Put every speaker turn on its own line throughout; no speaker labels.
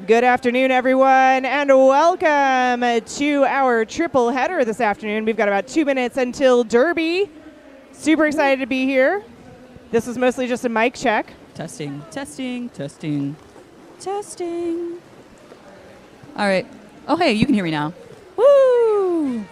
Good afternoon, everyone, and welcome to our triple header this afternoon. We've got about 2 minutes until Derby. Super excited to be here. This was mostly just a mic check.
Testing, testing, testing, testing. All right. Oh, hey, you can hear me now. Woo!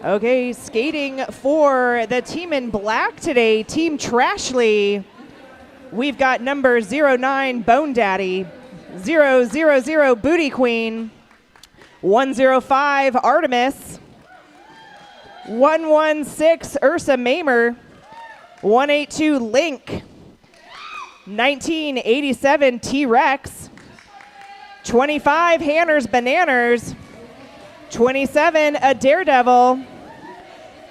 Okay, skating for the team in black today, Team Trashley. We've got number 09, Bone Daddy, 000, Booty Queen, 105, Artemis, 116, Ursa Mamer, 182, Link, 1987, T-Rex, 25, Hanners Bananers, 27, a Daredevil,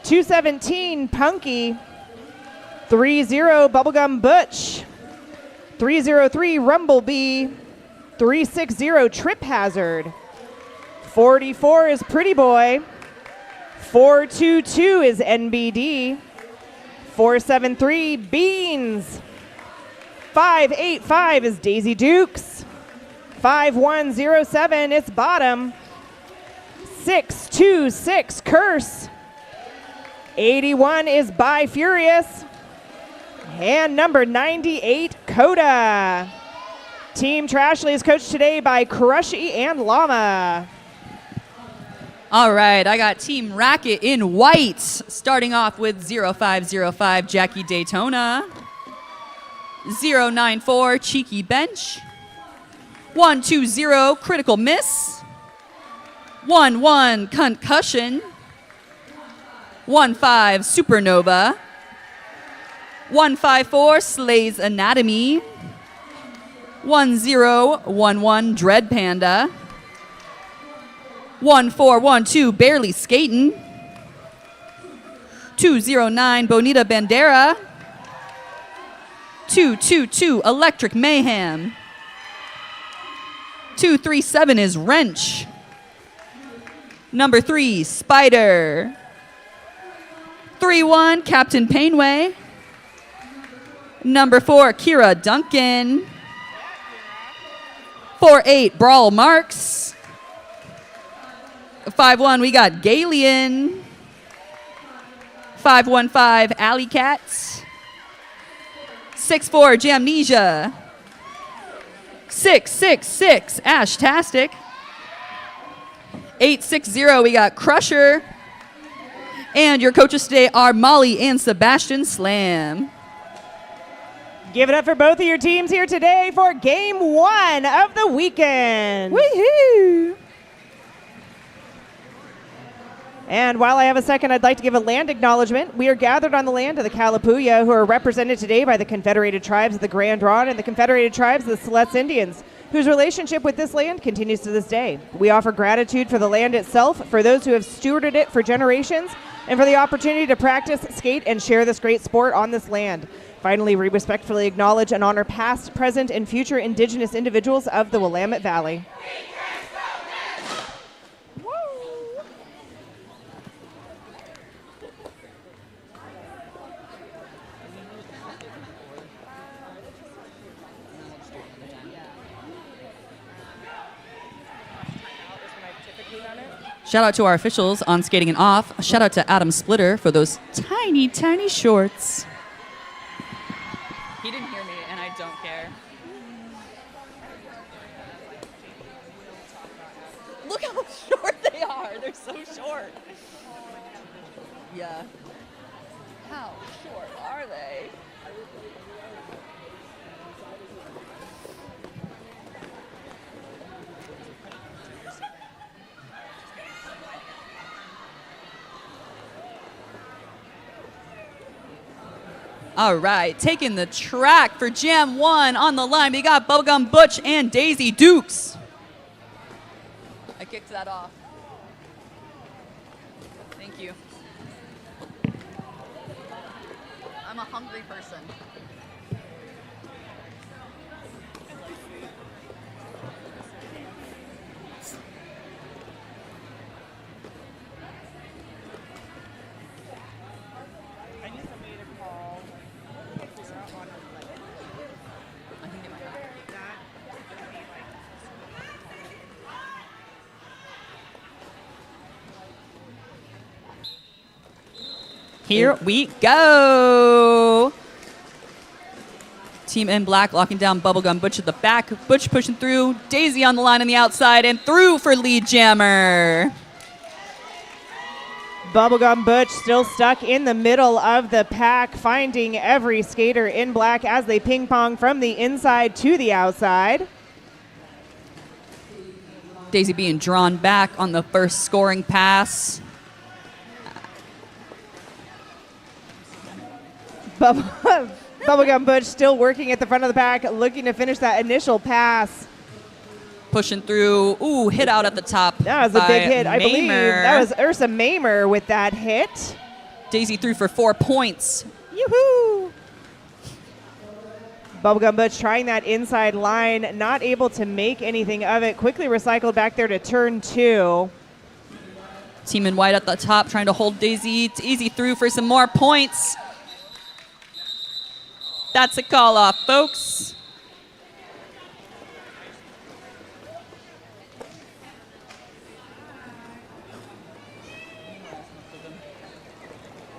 217, Punky, 30, Bubblegum Butch, 303, Rumblebee, 360, Trip Hazard, 44 is Pretty Boy, 422 is NBD, 473, Beans, 585 is Daisy Dukes, 5107 it's Bottom, 626 Curse, 81 is By Furious, and number 98 Coda. Team Trashley is coached today by Crushy and Llama.
All right, I got Team Racket in white, starting off with 0505 Jackie Daytona, 094 Cheeky Bench, 120 Critical Miss, 11 Concussion, 15 Supernova, 154 Slay's Anatomy, 1011 Dread Panda, 1412 Barely Skatin', 209 Bonita Bandera, 222 Electric Mayhem, 237 is Wrench, number 3 Spider, 31 Captain Painway, number 4 Kira Duncan, 48 Brawl Marks, 51 we got Galian, 515 Alley Cats, 64 Jamnesia, 666 Ashtastic, 860 we got Crusher, and your coaches today are Molly and Sebastian Slam.
Give it up for both of your teams here today for game 1 of the weekend.
Woohoo!
And while I have a second, I'd like to give a land acknowledgement. We are gathered on the land of the Kalapuya, who are represented today by the Confederated Tribes of the Grand Ronde and the Confederated Tribes of the Siletz Indians, whose relationship with this land continues to this day. We offer gratitude for the land itself, for those who have stewarded it for generations, and for the opportunity to practice, skate, and share this great sport on this land. Finally, we respectfully acknowledge and honor past, present, and future Indigenous individuals of the Willamette Valley.
Shout out to our officials on Skating and Off. Shout out to Adam Splitter for those tiny, tiny shorts. He didn't hear me, and I don't care. Look how short they are. They're so short. Yeah. How short are they? All right, taking the track for Jam 1 on the line. We got Bubblegum Butch and Daisy Dukes. I kicked that off. Thank you. I'm a hungry person. Here we go. Team in black locking down Bubblegum Butch at the back. Butch pushing through. Daisy on the line on the outside and through for lead jammer.
Bubblegum Butch still stuck in the middle of the pack, finding every skater in black as they ping pong from the inside to the outside.
Daisy being drawn back on the first scoring pass.
Bubblegum Butch still working at the front of the pack, looking to finish that initial pass.
Pushing through. Ooh, hit out at the top.
That was a big hit. I believe that was Ursa Mamer with that hit.
Daisy through for 4 points.
Yoo-hoo! Bubblegum Butch trying that inside line, not able to make anything of it. Quickly recycled back there to turn 2.
Team in white at the top trying to hold Daisy. It's easy through for some more points. That's a call off, folks.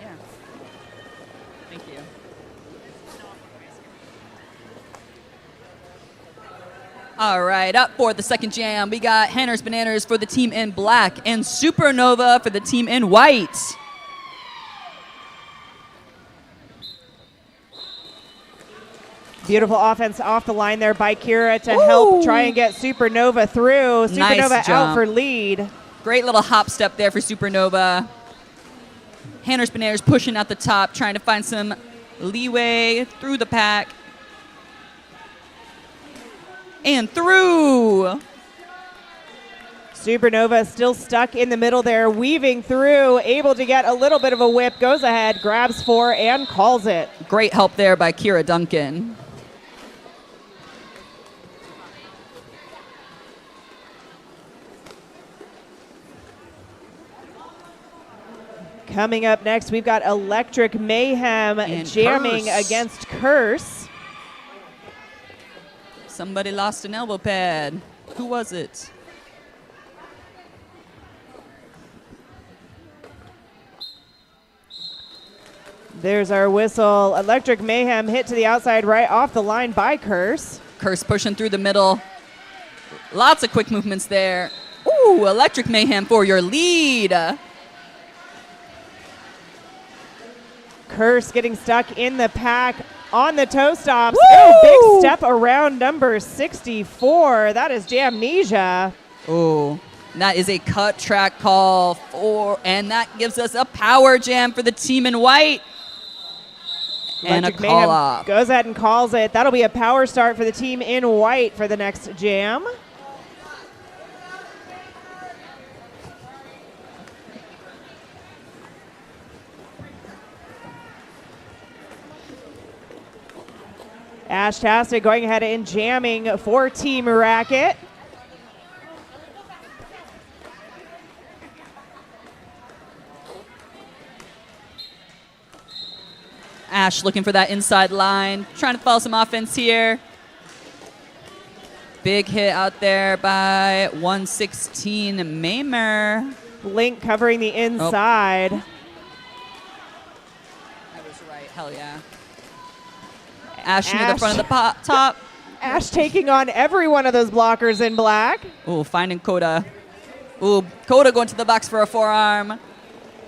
Yeah. Thank you. All right, up for the second jam, we got Hanners Bananas for the team in black and Supernova for the team in white.
Beautiful offense off the line there by Kira to help try and get Supernova through. Supernova
Nice
out
jump.
for lead.
Great little hop step there for Supernova. Hanners Bananas pushing at the top, trying to find some leeway through the pack. And through.
Supernova still stuck in the middle there, weaving through, able to get a little bit of a whip, goes ahead, grabs 4, and calls it.
Great help there by Kira Duncan.
Coming up next, we've got Electric Mayhem
And
jamming
Curse.
against Curse.
Somebody lost an elbow pad. Who was it?
There's our whistle. Electric Mayhem hit to the outside right off the line by Curse.
Curse pushing through the middle. Lots of quick movements there. Ooh, Electric Mayhem for your lead.
Curse getting stuck in the pack on the toe stops.
Woo!
Oh, big step around number 64. That is Jamnesia.
Oh, that is a cut track call for, and that gives us a power jam for the team in white. And a
Electric
call
Mayhem
off.
goes ahead and calls it. That'll be a power start for the team in white for the next jam. Ashtastic going ahead and jamming for Team Racket.
Ash looking for that inside line, trying to follow some offense here. Big hit out there by 116 Mamer.
Link covering the inside.
I was right, hell yeah. Ash near the front of the top.
Ash taking on every one of those blockers in black.
Ooh, finding Coda. Ooh, Coda going to the box for a forearm.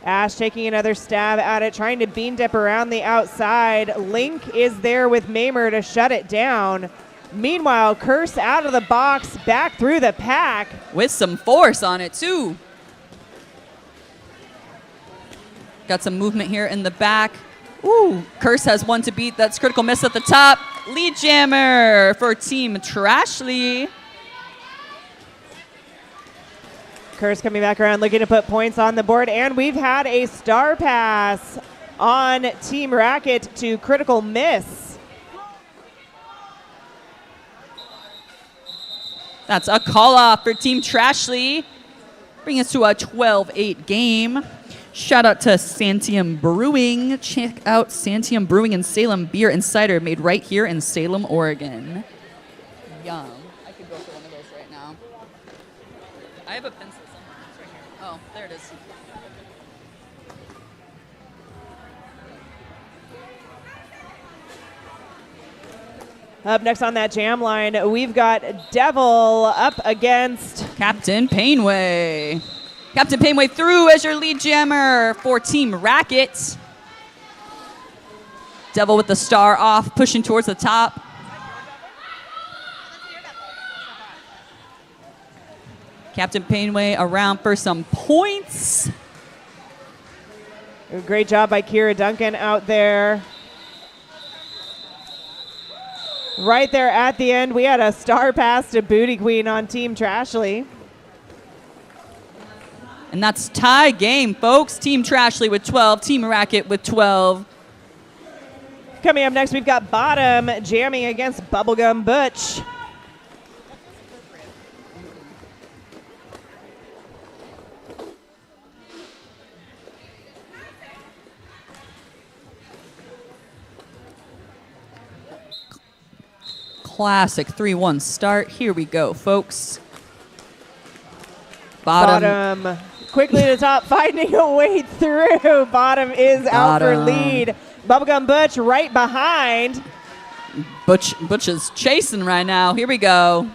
Ash taking another stab at it, trying to bean dip around the outside. Link is there with Mamer to shut it down. Meanwhile, Curse out of the box, back through the pack.
With some force on it, too. Got some movement here in the back. Ooh, Curse has one to beat. That's critical miss at the top. Lead jammer for Team Trashly.
Curse coming back around, looking to put points on the board. And we've had a star pass on Team Racket to critical miss.
That's a call-off for Team Trashly. Bring us to a 12-8 game. Shout out to Santium Brewing. Check out Santium Brewing and Salem Beer and Cider, made right here in Salem, Oregon. Yum. I could go for one of those right now. I have a pencil somewhere. It's right here. Oh, there it is.
Up next on that jam line, we've got Devil up against
Captain Painway. Captain Painway through as your lead jammer for Team Racket. Devil with the star off, pushing towards the top. Captain Painway around for some points.
Great job by Kira Duncan out there. Right there at the end, we had a star pass to Booty Queen on Team Trashly.
And that's tie game, folks. Team Trashly with 12, Team Racket with 12.
Coming up next, we've got Bottom jamming against Bubblegum Butch.
Classic 3-1 start. Here we go, folks. Bottom.
Quickly to top, finding a way through. Bottom is out for lead. Bubblegum Butch right behind.
Butch is chasing right now. Here we go.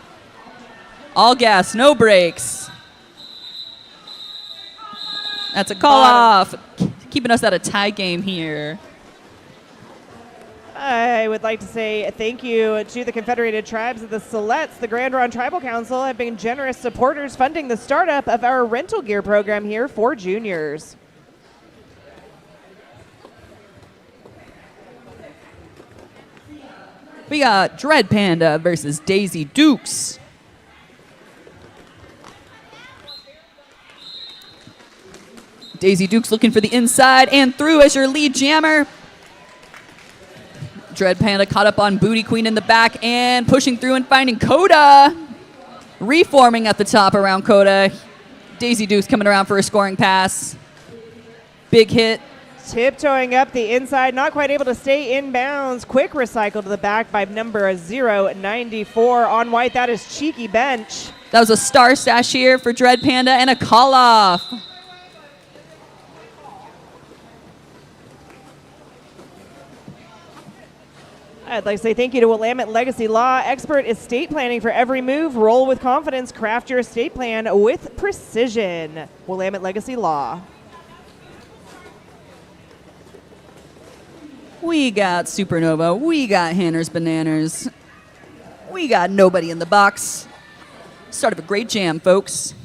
All gas, no brakes. That's a call off. Keeping us at a tie game here.
I would like to say thank you to the Confederated Tribes of the Siletz. The Grand Ronde Tribal Council have been generous supporters funding the startup of our rental gear program here for juniors.
We got Dread Panda versus Daisy Dukes. Daisy Dukes looking for the inside and through as your lead jammer. Dread Panda caught up on Booty Queen in the back and pushing through and finding Coda. Reforming at the top around Coda. Daisy Dukes coming around for a scoring pass. Big hit.
Tiptoeing up the inside, not quite able to stay in bounds. Quick recycle to the back by number 094 on white. That is Cheeky Bench.
That was a star stash here for Dread Panda and a call off.
I'd like to say thank you to Willamette Legacy Law. Expert estate planning for every move. Roll with confidence. Craft your estate plan with precision. Willamette Legacy Law.
We got Supernova. We got Hanner's Bananas. We got nobody in the box. Start of a great jam, folks.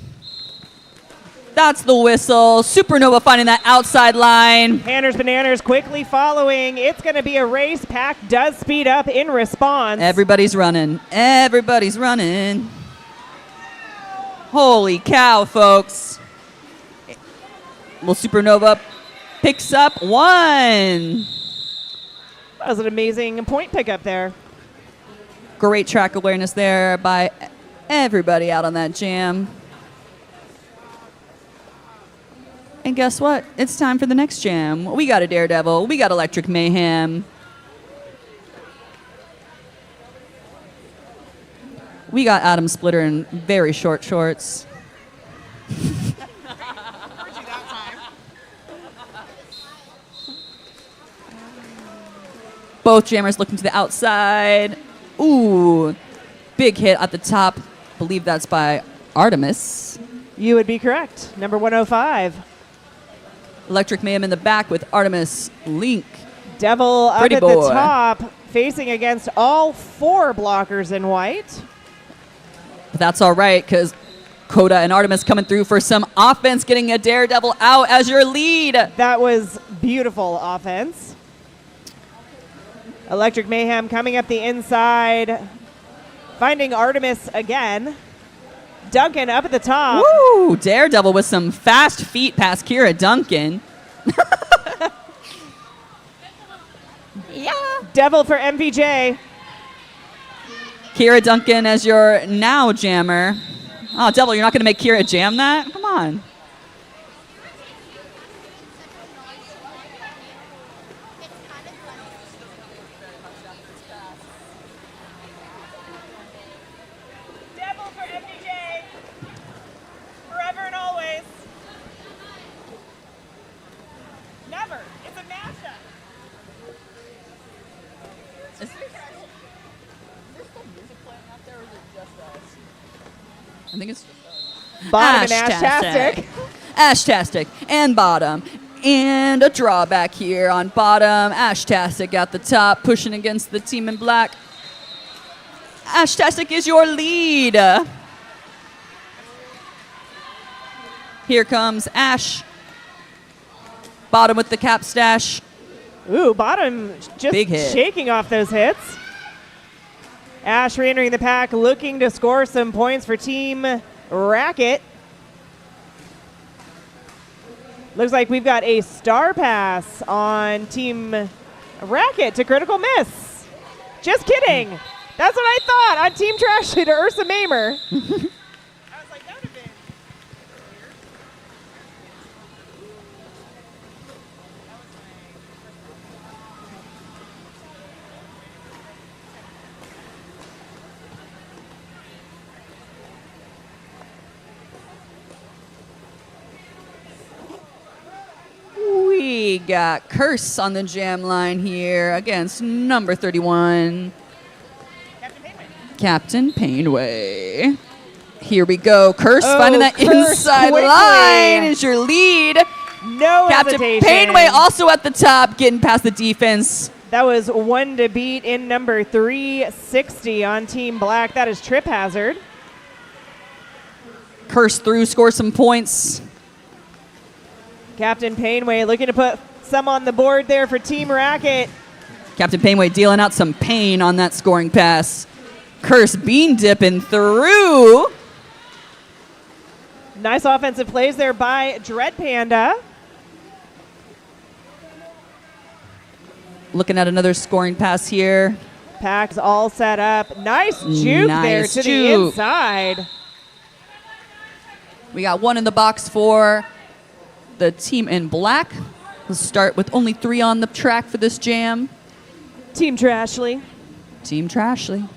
That's the whistle. Supernova finding that outside line.
Hanner's Bananas quickly following. It's going to be a race. Pack does speed up in response.
Everybody's running. Everybody's running. Holy cow, folks. Well, Supernova picks up one.
That was an amazing point pickup there.
Great track awareness there by everybody out on that jam. And guess what? It's time for the next jam. We got a Daredevil. We got Electric Mayhem. We got Adam Splitter in very short shorts. Both jammers looking to the outside. Ooh, big hit at the top. Believe that's by Artemis.
You would be correct. Number 105.
Electric Mayhem in the back with Artemis Link.
Devil up
Pretty
at
boy.
the top, facing against all four blockers in white.
But that's all right, because Coda and Artemis coming through for some offense, getting a Daredevil out as your lead.
That was beautiful offense. Electric Mayhem coming up the inside, finding Artemis again. Duncan up at the top.
Woo! Daredevil with some fast feet past Kira Duncan. Yeah.
Devil for MVJ.
Kira Duncan as your now jammer. Oh, Devil, you're not going to make Kira jam that? Come on.
Devil for MVJ. Forever and always. Never. It's a mashup.
I think it's
Bottom and Ashtastic.
Ashtastic and bottom. And a drawback here on bottom. Ashtastic at the top, pushing against the team in black. Ashtastic is your lead. Here comes Ash. Bottom with the cap stash.
Ooh, bottom just
Big hit.
shaking off those hits. Ash re-entering the pack, looking to score some points for Team Racket. Looks like we've got a star pass on Team Racket to critical miss. Just kidding. That's what I thought on Team Trashly to Ursa Mamer. I was like, that would have been
We got Curse on the jam line here against number 31, Captain Painway. Here we go. Curse finding that
Curse
inside
quickly.
line is your lead.
no
Captain
hesitation.
Painway also at the top, getting past the defense.
That was one to beat in number 360 on Team Black. That is Trip Hazard.
Curse through, score some points.
Captain Painway looking to put some on the board there for Team Racket.
Captain Painway dealing out some pain on that scoring pass. Curse bean dipping through.
Nice offensive plays there by Dread Panda.
Looking at another scoring pass here.
Pack's all set up. Nice juke there
Nice
to the
juke.
inside.
We got one in the box for the team in black. We'll start with only 3 on the track for this jam.
Team Trashly.
Team Trashly.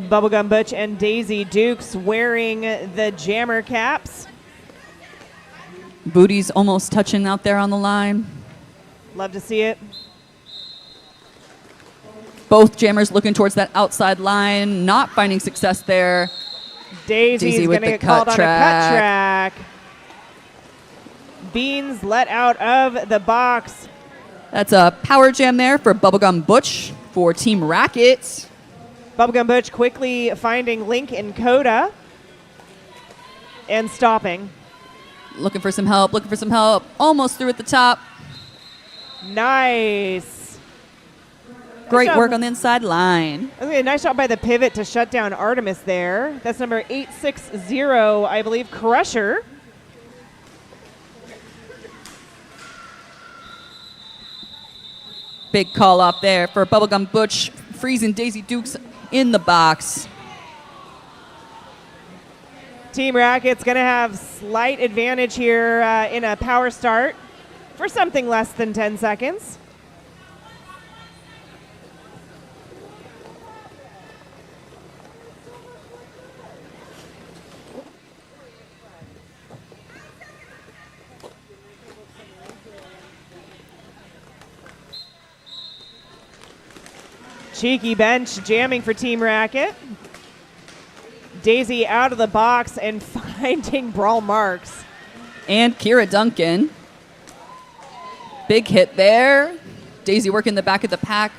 Bubblegum Butch and Daisy Dukes wearing the jammer caps.
Booty's almost touching out there on the line.
Love to see it.
Both jammers looking towards that outside line, not finding success there.
Daisy's
Daisy with
going to
the
get called
cut
on a cut track. Beans let out of the box.
That's a power jam there for Bubblegum Butch for Team Racket.
Bubblegum Butch quickly finding Link and Coda and stopping.
Looking for some help, looking for some help. Almost through at the top.
Nice.
Great
job.
work on the inside line.
Okay, nice shot by the pivot to shut down Artemis there. That's number 860, I believe, Crusher.
Big call off there for Bubblegum Butch, freezing Daisy Dukes in the box.
Team Racket's going to have slight advantage here in a power start for something less than 10 seconds. Cheeky bench jamming for Team Racket. Daisy out of the box and finding Brawl Marks.
And Kira Duncan. Big hit there. Daisy working the back of the pack.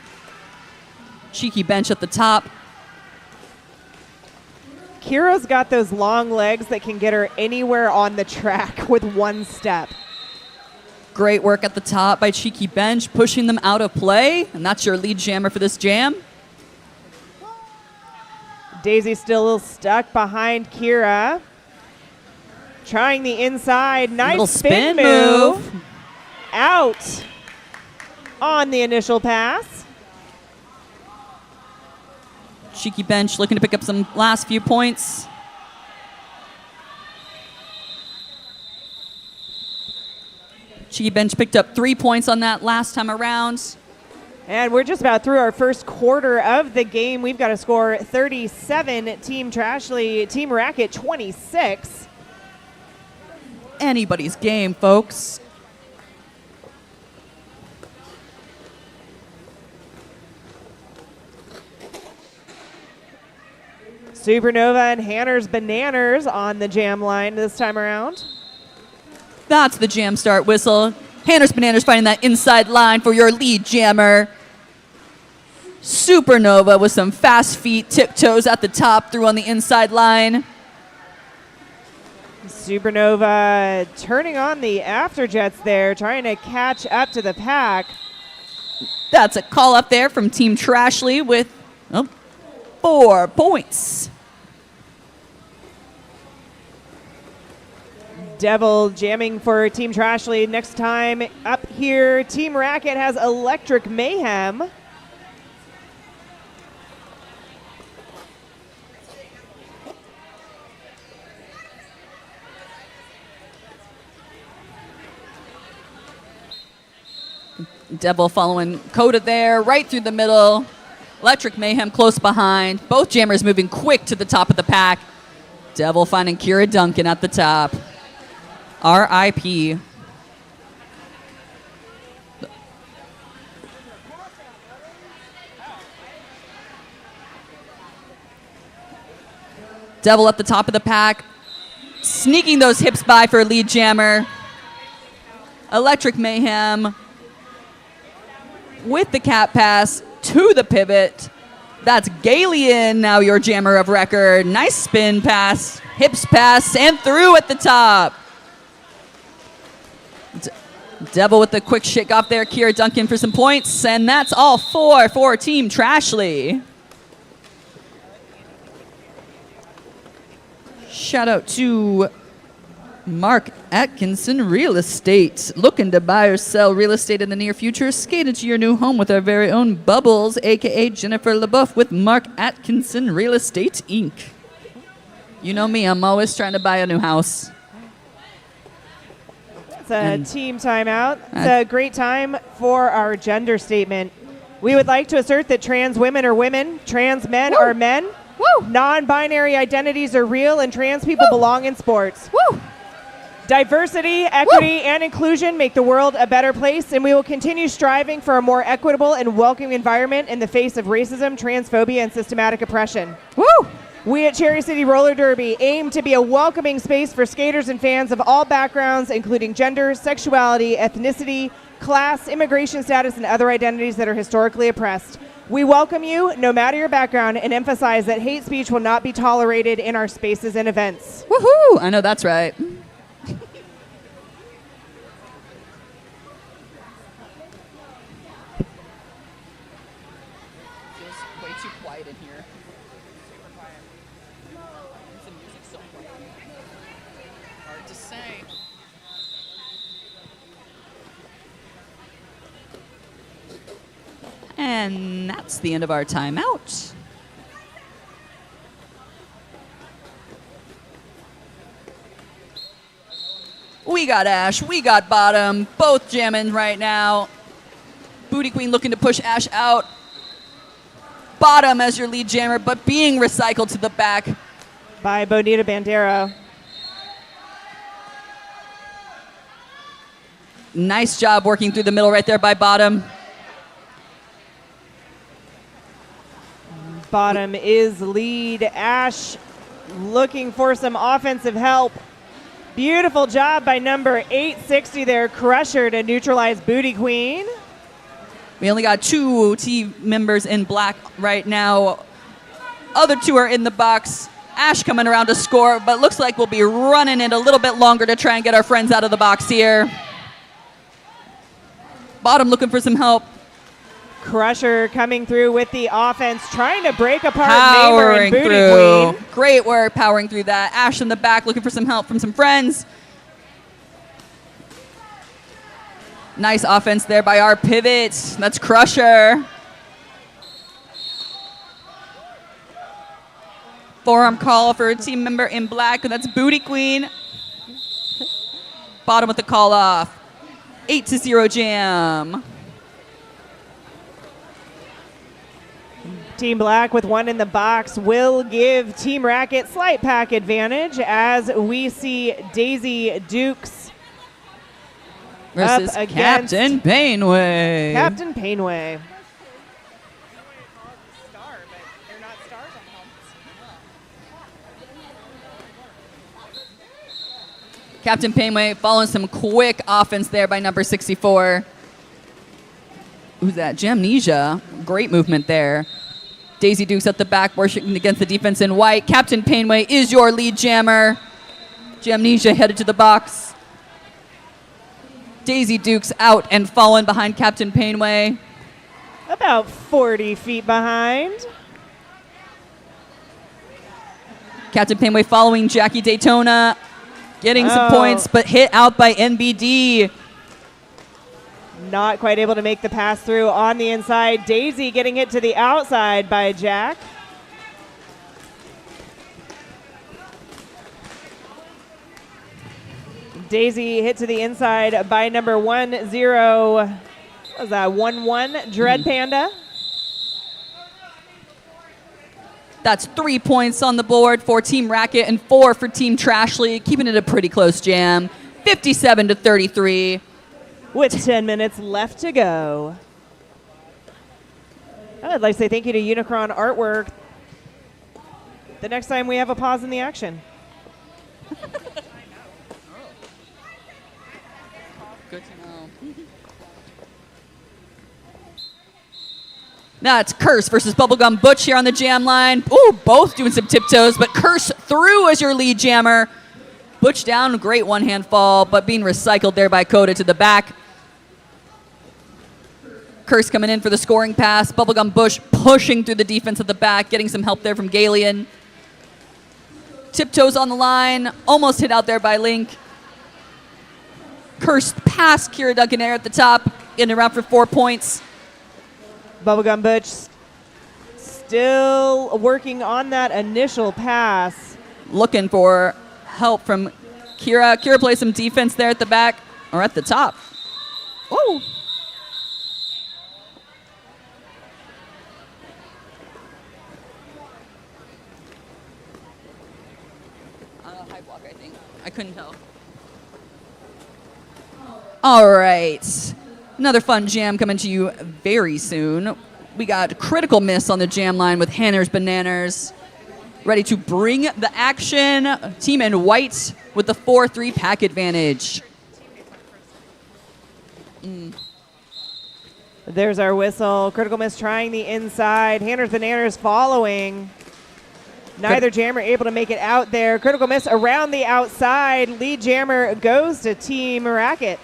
Cheeky bench at the top.
Kira's got those long legs that can get her anywhere on the track with one step.
Great work at the top by Cheeky Bench, pushing them out of play. And that's your lead jammer for this jam.
Daisy still stuck behind Kira. Trying the inside. Nice
Little
spin move. Out on the initial pass.
Cheeky Bench looking to pick up some last few points. Cheeky Bench picked up 3 points on that last time around.
And we're just about through our first quarter of the game. We've got a score 37, Team Trashly, Team Racket 26.
Anybody's game, folks.
Supernova and Hanner's Bananas on the jam line this time around.
That's the jam start whistle. Hanner's Bananas finding that inside line for your lead jammer. Supernova with some fast feet, tiptoes at the top, through on the inside line.
Supernova turning on the afterjets there, trying to catch up to the pack.
That's a call up there from Team Trashly with 4 points.
Devil jamming for Team Trashly. Next time up here, Team Racket has Electric Mayhem.
Devil following Coda there, right through the middle. Electric Mayhem close behind. Both jammers moving quick to the top of the pack. Devil finding Kira Duncan at the top. R.I.P. Devil at the top of the pack. Sneaking those hips by for lead jammer. Electric Mayhem with the cap pass to the pivot. That's Galian, now your jammer of record. Nice spin pass, hips pass, and through at the top. Devil with the quick shake off there. Kira Duncan for some points, and that's all 4 for Team Trashly. Shout out to Mark Atkinson Real Estate. Looking to buy or sell real estate in the near future? Skate into your new home with our very own Bubbles, aka Jennifer LaBeouf with Mark Atkinson Real Estate Inc. You know me, I'm always trying to buy a new house.
It's a team timeout. It's a great time for our gender statement. We would like to assert that trans women are women, trans men are men, non-binary identities are real, and trans people belong in sports. Diversity, equity, and inclusion make the world a better place, and we will continue striving for a more equitable and welcoming environment in the face of racism, transphobia, and systematic oppression. We at Cherry City Roller Derby aim to be a welcoming space for skaters and fans of all backgrounds, including gender, sexuality, ethnicity, class, immigration status, and other identities that are historically oppressed. We welcome you, no matter your background, and emphasize that hate speech will not be tolerated in our spaces and events.
Woohoo! I know that's right. And that's the end of our timeout. We got Ash, we got Bottom, both jamming right now. Booty Queen looking to push Ash out. Bottom as your lead jammer, but being recycled to the back
by Bonita Bandera.
Nice job working through the middle right there by Bottom.
Bottom is lead. Ash looking for some offensive help. Beautiful job by number 860 there, Crusher, to neutralize Booty Queen.
We only got 2 team members in black right now. Other 2 are in the box. Ash coming around to score, but looks like we'll be running it a little bit longer to try and get our friends out of the box here. Bottom looking for some help.
Crusher coming through with the offense, trying to break apart
Powering
Neighbor and Booty
through.
Queen.
Great work powering through that. Ash in the back looking for some help from some friends. Nice offense there by our pivot. That's Crusher. Forearm call for a team member in black, and that's Booty Queen. Bottom with the call off. 8-0 jam.
Team Black with one in the box will give Team Racket slight pack advantage as we see Daisy Dukes
Versus
up against
Captain Painway.
Captain Painway.
Captain Painway following some quick offense there by number 64. Who's that? Jamnesia. Great movement there. Daisy Dukes at the back working against the defense in white. Captain Painway is your lead jammer. Jamnesia headed to the box. Daisy Dukes out and fallen behind Captain Painway.
About 40 feet behind.
Captain Painway following Jackie Daytona. Getting some points, but hit out by NBD.
Not quite able to make the pass through on the inside. Daisy getting hit to the outside by Jack. Daisy hit to the inside by number 10. What was that? 1-1 Dread Panda.
That's 3 points on the board for Team Racket and 4 for Team Trashly, keeping it a pretty close jam. 57-33.
With 10 minutes left to go. I'd like to say thank you to Unicron Artwork. The next time we have a pause in the action.
Good to know. Now it's Curse versus Bubblegum Butch here on the jam line. Ooh, both doing some tiptoes, but Curse through as your lead jammer. Butch down, great one-hand fall, but being recycled there by Coda to the back. Curse coming in for the scoring pass. Bubblegum Bush pushing through the defense at the back, getting some help there from Galian. Tiptoes on the line, almost hit out there by Link. Curse past Kira Duncan Air at the top, in around for 4 points.
Bubblegum Butch still working on that initial pass.
Looking for help from Kira. Kira plays some defense there at the back, or at the top. Ooh. High block, I think. I couldn't tell. All right. Another fun jam coming to you very soon. We got Critical Miss on the jam line with Hanners Bananas. Ready to bring the action. Team in white with the 4-3 pack advantage.
There's our whistle. Critical Miss trying the inside. Hanners Bananas following. Neither jammer able to make it out there. Critical Miss around the outside. Lead jammer goes to Team Racket.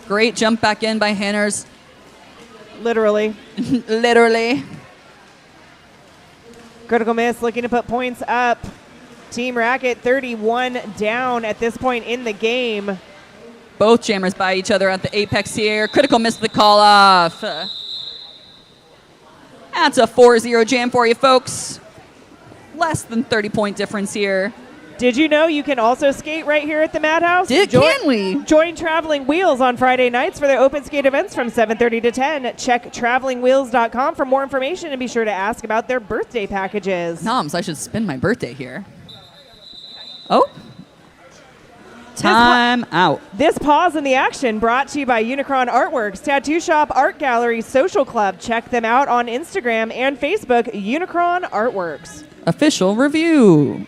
Great jump back in by Hanners.
Literally.
Literally.
Critical Miss looking to put points up. Team Racket 31 down at this point in the game.
Both jammers by each other at the apex here. Critical Miss the call off. That's a 4-0 jam for you folks. Less than 30-point difference here.
Did you know you can also skate right here at the Madhouse?
Can we?
Join Traveling Wheels on Friday nights for their open skate events from 7:30 to 10. Check travelingwheels.com for more information and be sure to ask about their birthday packages.
Noms, I should spend my birthday here. Oh. Time out.
This pause in the action brought to you by Unicron Artworks, Tattoo Shop, Art Gallery, Social Club. Check them out on Instagram and Facebook, Unicron Artworks.
Official review.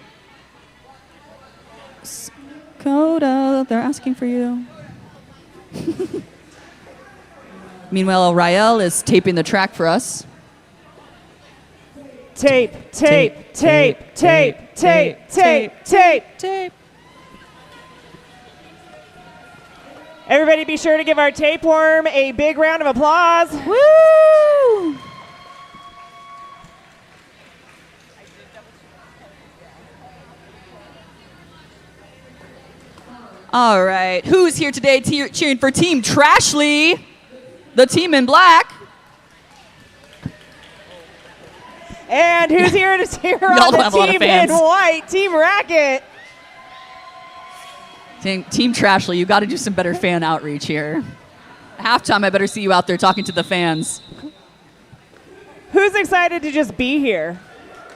Coda, they're asking for you. Meanwhile, Rael is taping the track for us.
Tape, tape, tape, tape, tape, tape, tape. Everybody be sure to give our tapeworm a big round of applause.
Woo! All right. Who's here today cheering for Team Trashley? The team in black.
And who's here to cheer
Y'all
on
don't have a
the
lot of
team in
fans.
white, Team Racket?
Team Trashley, you got to do some better fan outreach here. Halftime, I better see you out there talking to the fans.
Who's excited to just be here?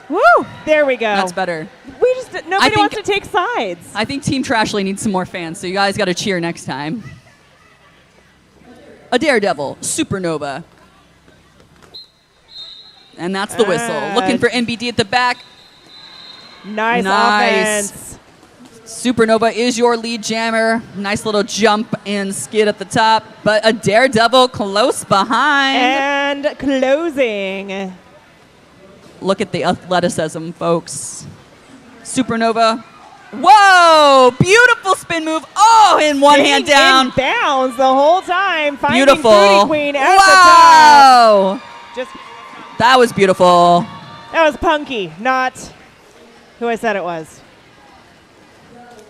Woo! There we go.
That's better.
Nobody wants to take sides.
I think Team Trashley needs some more fans, so you guys got to cheer next time. A Daredevil, Supernova. And that's the whistle. Looking for NBD at the back.
Nice offense.
Supernova is your lead jammer. Nice little jump and skid at the top, but a Daredevil close behind.
And closing.
Look at the athleticism, folks. Supernova. Whoa! Beautiful spin move. Oh, in one hand down.
In bounds the whole time. Finding
Beautiful.
Booty Queen at
wow!
the top.
That was beautiful.
That was Punky, not who I said it was.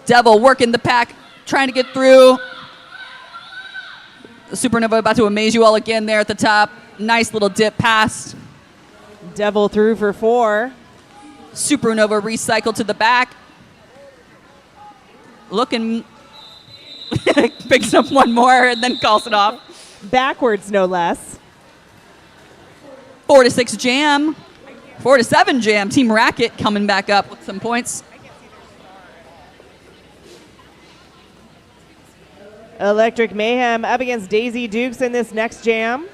Devil working the pack, trying to get through. The Supernova about to amaze you all again there at the top. Nice little dip pass.
Devil through for 4.
Supernova recycled to the back. Looking, picks up one more and then calls it off.
Backwards, no less.
4-6 jam. 4-7 jam. Team Racket coming back up with some points.
Electric Mayhem up against Daisy Dukes in this next jam.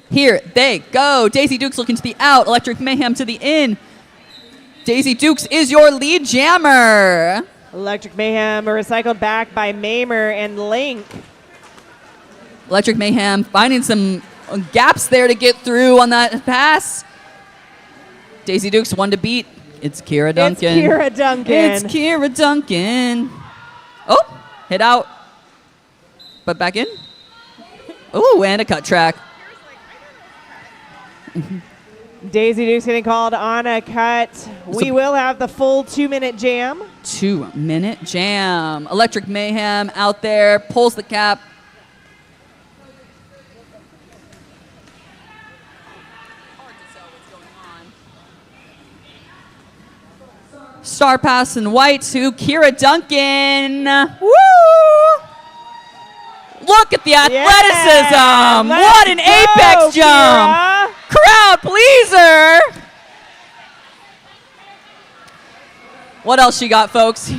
Here they go. Daisy Dukes looking to the out. Electric Mayhem to the in. Daisy Dukes is your lead jammer.
Electric Mayhem recycled back by Maimer and Link.
Electric Mayhem finding some gaps there to get through on that pass. Daisy Dukes one to beat. It's Kira Duncan.
It's Kira Duncan.
It's Kira Duncan. Oh, hit out. But back in. Oh, and a cut track.
Daisy Dukes getting called on a cut. We will have the full 2-minute jam.
2-minute jam. Electric Mayhem out there, pulls the cap. Star pass in white to Kira Duncan. Woo! Look at the athleticism.
Yeah,
what an apex jump.
Kira.
Crowd pleaser. What else she got, folks?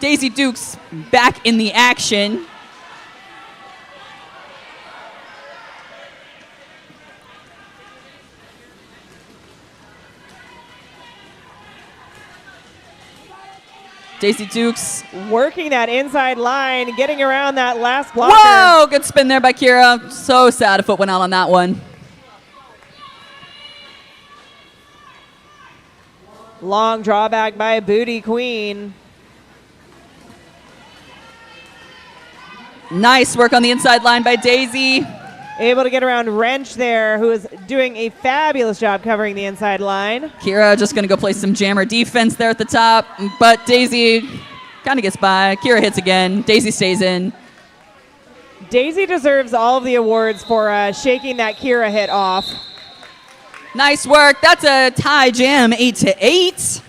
Daisy Dukes back in the action. Daisy Dukes
working that inside line, getting around that last blocker.
Whoa, good spin there by Kira. So sad a foot went out on that one.
Long drawback by Booty Queen.
Nice work on the inside line by Daisy.
Able to get around Wrench there, who is doing a fabulous job covering the inside line.
Kira just going to go play some jammer defense there at the top, but Daisy kind of gets by. Kira hits again. Daisy stays in.
Daisy deserves all of the awards for shaking that Kira hit off.
Nice work. That's a tie jam, 8-8.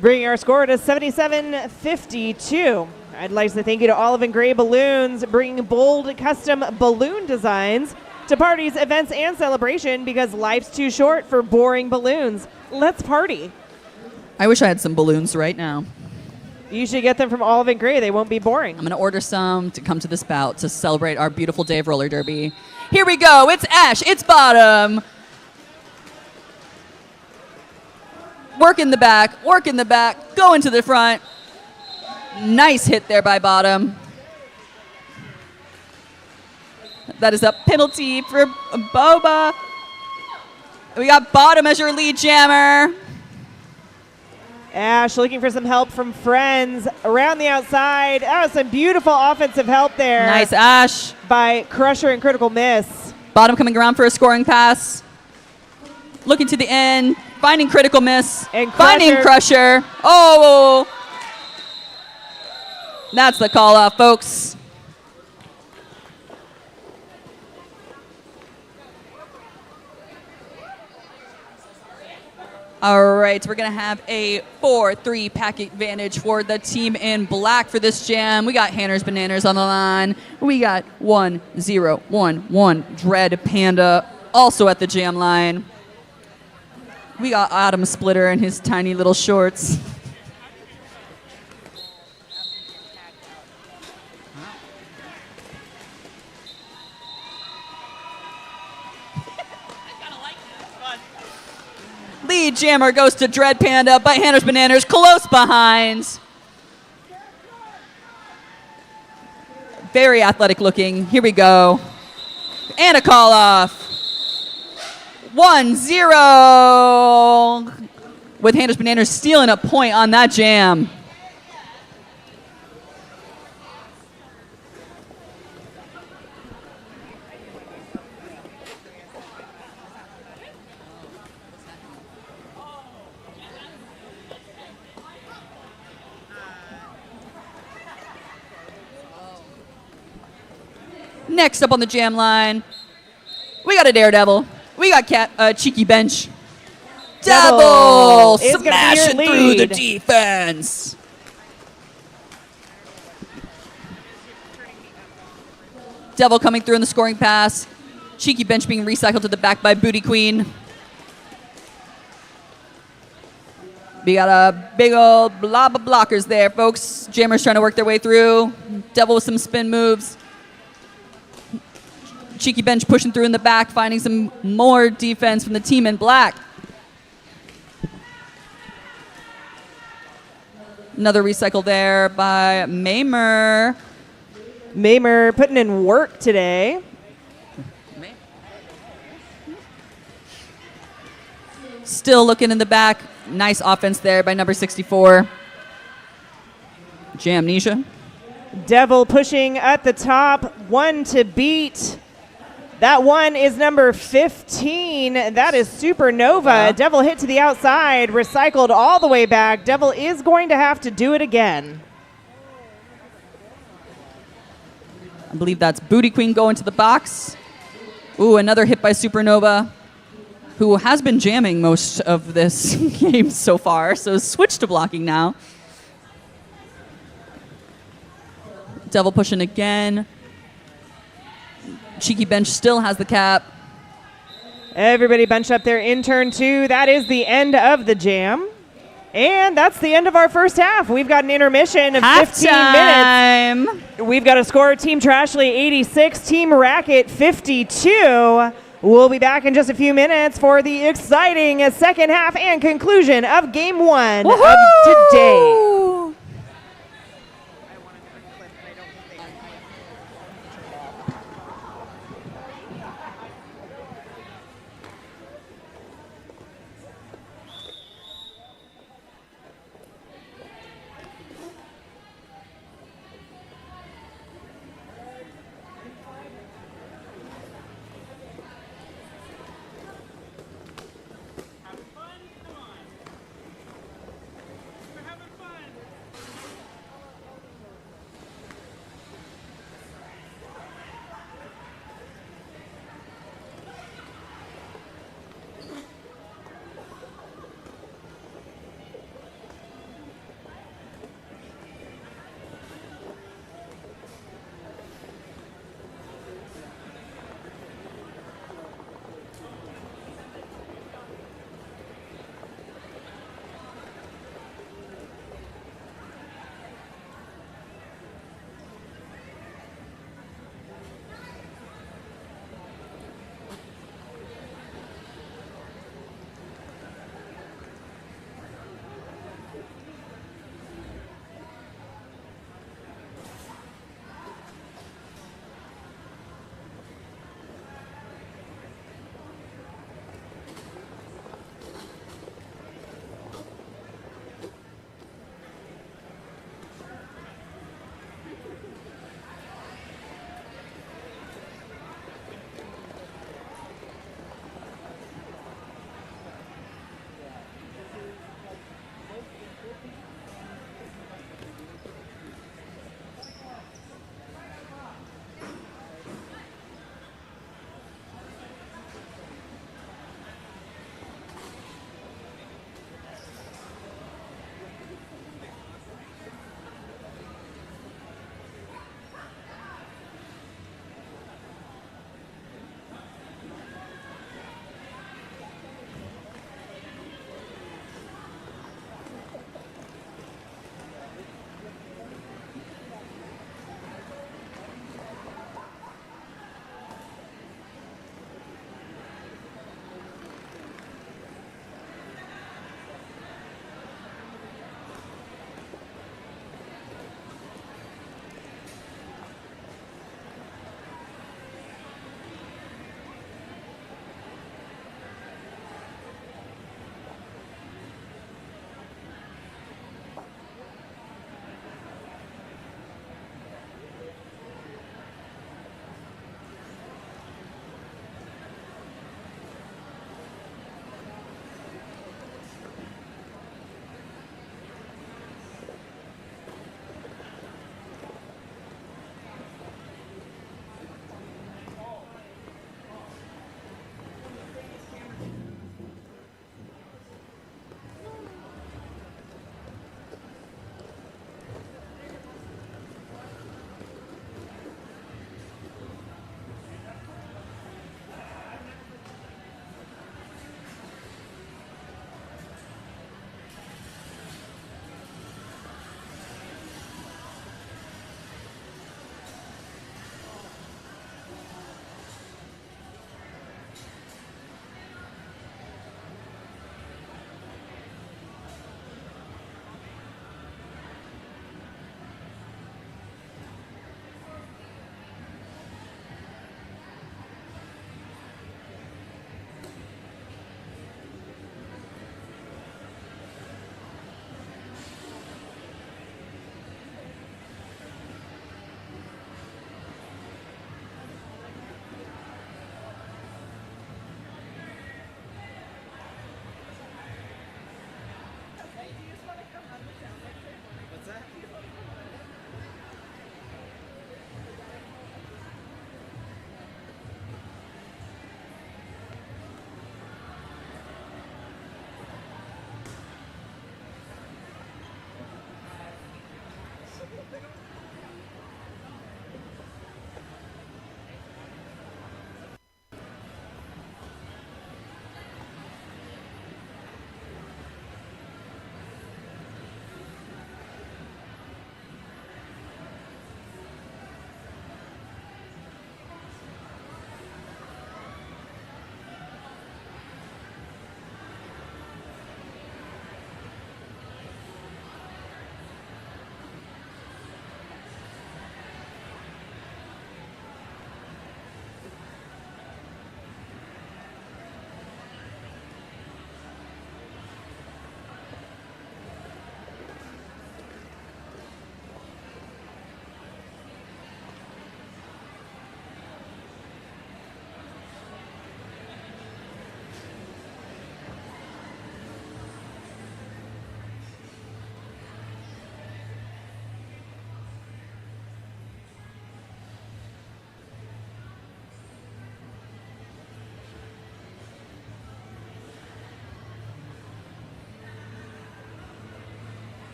Bringing our score to 77-52. I'd like to say thank you to Olive and Gray Balloons, bringing bold custom balloon designs to parties, events, and celebration because life's too short for boring balloons. Let's party.
I wish I had some balloons right now.
You should get them from Olive and Gray. They won't be boring.
I'm going to order some to come to this bout to celebrate our beautiful day of roller derby. Here we go. It's Ash. It's Bottom. Work in the back. Go into the front. Nice hit there by Bottom. That is a penalty for Boba. We got bottom as your lead jammer.
Ash looking for some help from friends around the outside. That was some beautiful offensive help there.
Nice, Ash.
By Crusher and Critical Miss.
Bottom coming around for a scoring pass. Looking to the end. Finding Critical Miss.
And
finding Crusher. Oh! That's the call off, folks. All right, we're going to have a 4-3 pack advantage for the team in black for this jam. We got Hanners Bananas on the line. We got 1-0-1-1 Dread Panda also at the jam line. We got Adam Splitter in his tiny little shorts. Lead jammer goes to Dread Panda, but Hanners Bananas close behind. Very athletic looking. Here we go. And a call off. 1-0. With Hanners Bananas stealing a point on that jam. Next up on the jam line, we got a Daredevil. We got Cheeky Bench. Devil smashing through the defense. Devil coming through in the scoring pass. Cheeky Bench being recycled to the back by Booty Queen. We got a big old blob of blockers there, folks. Jammers trying to work their way through. Devil with some spin moves. Cheeky Bench pushing through in the back, finding some more defense from the team in black. Another recycle there by Maimer.
Maimer putting in work today.
Still looking in the back. Nice offense there by number 64. Jamnesia.
Devil pushing at the top. One to beat. That one is number 15. That is Supernova. Devil hit to the outside, recycled all the way back. Devil is going to have to do it again.
I believe that's Booty Queen going to the box. Ooh, another hit by Supernova, who has been jamming most of this game so far, so switch to blocking now. Devil pushing again. Cheeky Bench still has the cap.
Everybody bunched up there in turn 2. That is the end of the jam. And that's the end of our first half. We've got an intermission of 15 minutes. We've got a score, Team Trashly 86, Team Racket 52. We'll be back in just a few minutes for the exciting second half and conclusion of Game 1 of today.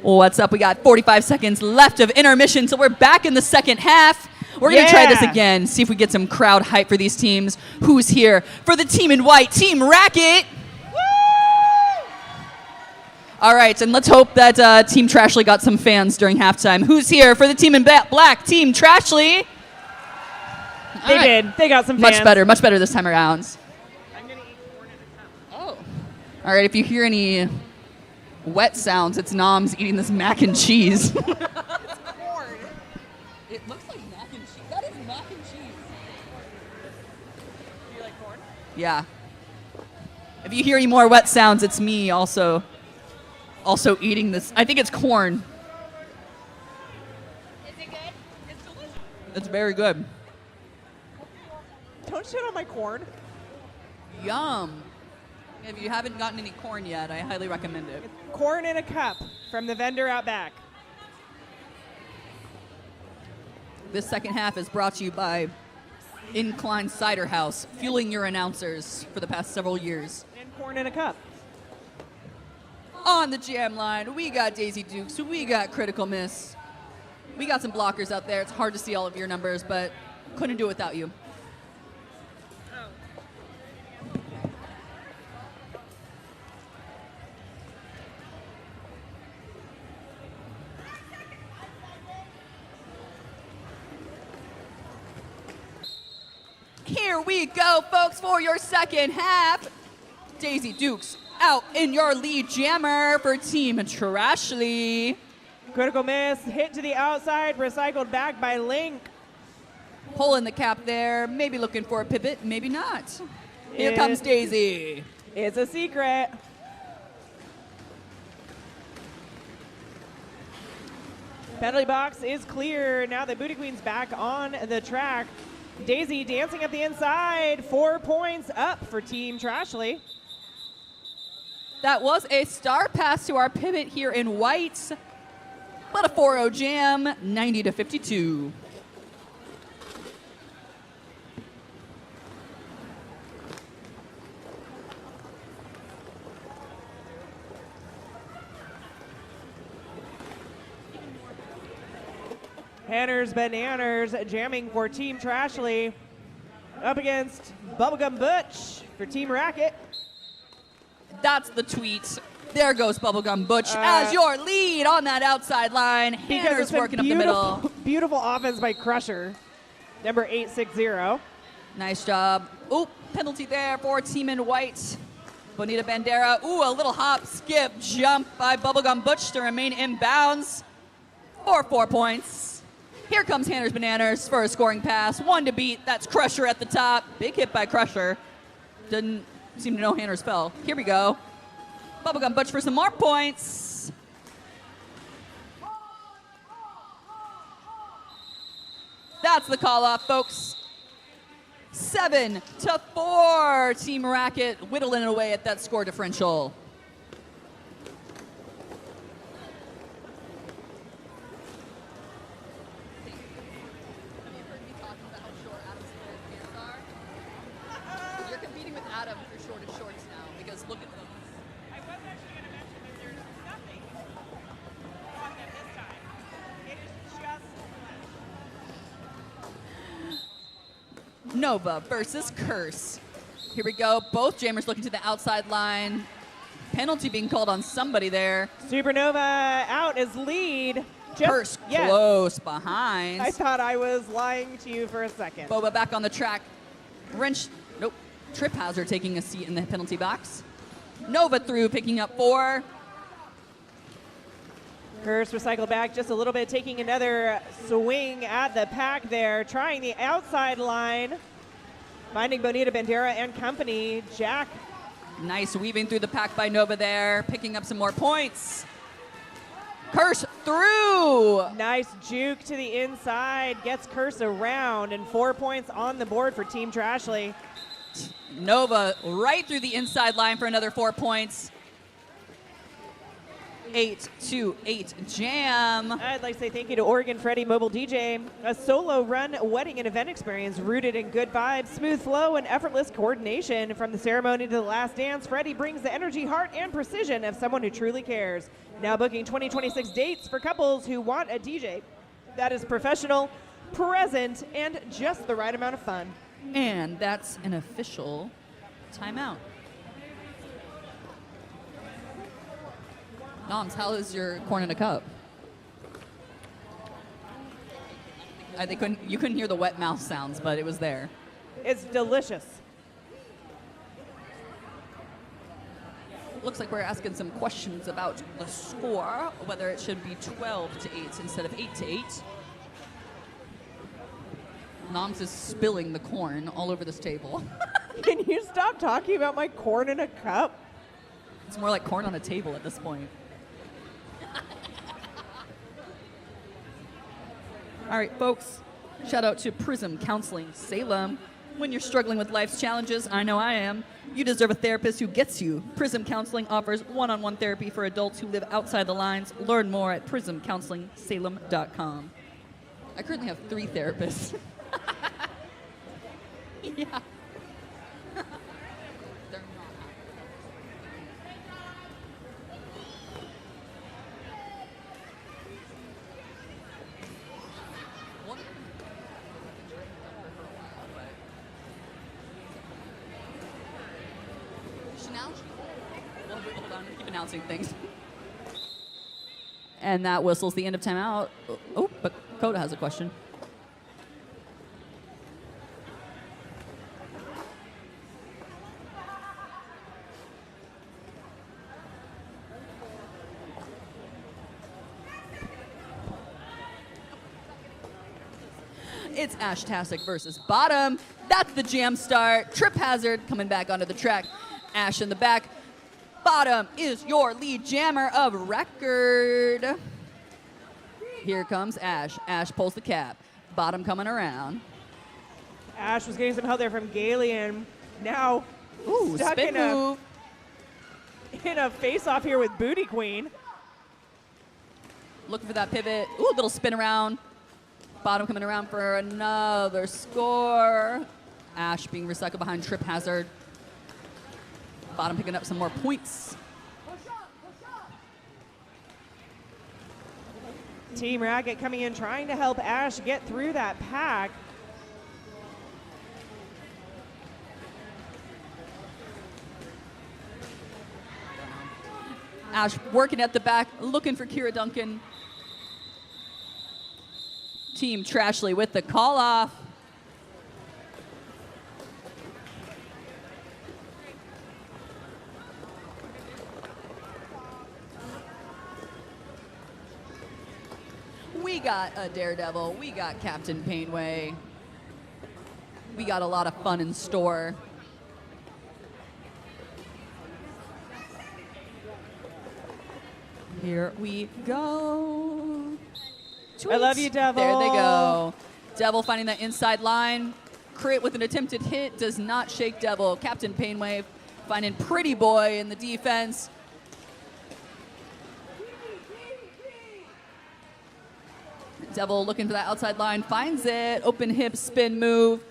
What's up? We got 45 seconds left of intermission, so we're back in the second half. We're going to try this again, see if we get some crowd hype for these teams. Who's here for the team in white, Team Racket? Woo! All right, and let's hope that Team Trashly got some fans during halftime. Who's here for the team in black, Team Trashly?
They did. They got some fans.
Much better this time around. I'm going to eat corn in a cup. Oh. All right, if you hear any wet sounds, it's Noms eating this mac and cheese. It's corn. It looks like mac and cheese. That is mac and cheese. Do you like corn? Yeah. If you hear any more wet sounds, it's me also eating this. I think it's corn.
Is it good? It's delicious.
It's very good.
Don't shit on my corn.
Yum. If you haven't gotten any corn yet, I highly recommend it.
It's corn in a cup from the vendor out back.
This second half is brought to you by Incline Cider House, fueling your announcers for the past several years.
And corn in a cup.
On the jam line, we got Daisy Dukes, we got Critical Miss. We got some blockers out there. It's hard to see all of your numbers, but couldn't do it without you. Here we go, folks, for your second half. Daisy Dukes out in your lead jammer for Team Trashly.
Critical miss, hit to the outside, recycled back by Link.
Pull in the cap there, maybe looking for a pivot, maybe not. Here comes Daisy.
It's a secret. Penalty box is clear. Now the Booty Queen's back on the track. Daisy dancing up the inside. 4 points up for Team Trashly.
That was a star pass to our pivot here in white. But a 4-0 jam, 90-52.
Hanners Bananas jamming for Team Trashly. Up against Bubblegum Butch for Team Racket.
That's the tweet. There goes Bubblegum Butch as your lead on that outside line. Hanners working up the middle.
Beautiful offense by Crusher, number 860.
Nice job. Oop, penalty there for Team in white. Bonita Bandera. Ooh, a little hop, skip, jump by Bubblegum Butch to remain in bounds for 4 points. Here comes Hanners Bananas for a scoring pass. One to beat. That's Crusher at the top. Big hit by Crusher. Didn't seem to know Hanners fell. Here we go. Bubblegum Butch for some more points. That's the call off, folks. 7-4. Team Racket whittling away at that score differential. Nova versus Curse. Here we go. Both jammers looking to the outside line. Penalty being called on somebody there.
Supernova out as lead.
Curse close behind.
I thought I was lying to you for a second.
Boba back on the track. Wrench. Nope. Trip Hazard taking a seat in the penalty box. Nova through, picking up 4.
Curse recycled back just a little bit, taking another swing at the pack there, trying the outside line, finding Bonita Bandera and company. Jack.
Nice weaving through the pack by Nova there, picking up some more points. Curse through.
Nice juke to the inside, gets Curse around, and 4 points on the board for Team Trashly.
Nova right through the inside line for another 4 points. 828 Jam.
I'd like to say thank you to Oregon Freddie Mobile DJ, a solo run wedding and event experience rooted in good vibes, smooth flow, and effortless coordination. From the ceremony to the last dance, Freddie brings the energy, heart, and precision of someone who truly cares. Now booking 2026 dates for couples who want a DJ that is professional, present, and just the right amount of fun.
And that's an official timeout. Noms, how is your corn in a cup? You couldn't hear the wet mouth sounds, but it was there.
It's delicious.
Looks like we're asking some questions about the score, whether it should be 12-8 instead of 8-8. Noms is spilling the corn all over this table.
Can you stop talking about my corn in a cup?
It's more like corn on a table at this point. All right, folks, shout out to Prism Counseling Salem. When you're struggling with life's challenges, I know I am, you deserve a therapist who gets you. Prism Counseling offers one-on-one therapy for adults who live outside the lines. Learn more at prismcounselingsalem.com. I currently have 3 therapists. Yeah. They're not Hold on, keep announcing things. And that whistles the end of timeout. Oh, but Coda has a question. It's Ashtastic versus Bottom. That's the jam start. Trip Hazard coming back onto the track. Ash in the back. Bottom is your lead jammer of record. Here comes Ash. Ash pulls the cap. Bottom coming around.
Ash was getting some help there from Galian. Now, stuck
spin move.
In a face-off here with Booty Queen.
Looking for that pivot. Ooh, little spin around. Bottom coming around for another score. Ash being recycled behind Trip Hazard. Bottom picking up some more points.
Team Racket coming in, trying to help Ash get through that pack.
Ash working at the back, looking for Kira Duncan. Team Trashley with the call off. We got a Daredevil. We got Captain Painway. We got a lot of fun in store. Here we go.
I love you, Devil.
There they go. Devil finding that inside line. Crit with an attempted hit does not shake Devil. Captain Painwave finding Pretty Boy in the defense. Devil looking for that outside line, finds it. Open hip spin move.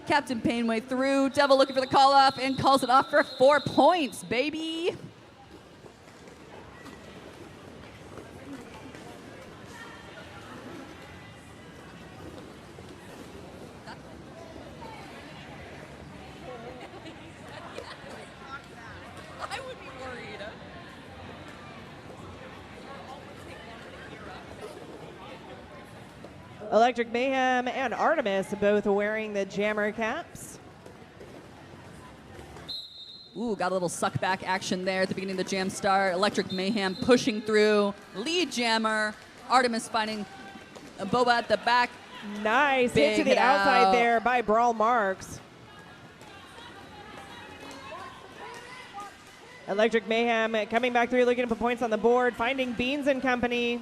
Captain Painway through. Devil looking for the call off and calls it off for 4 points, baby. I would be worried.
Electric Mayhem and Artemis both wearing the jammer caps.
Ooh, got a little suck back action there at the beginning of the jam start. Electric Mayhem pushing through. Lead jammer. Artemis finding Boba at the back.
Nice hit to
Big
the outside
out.
there by Brawl Marks. Electric Mayhem coming back through, looking to put points on the board, finding Beans and company.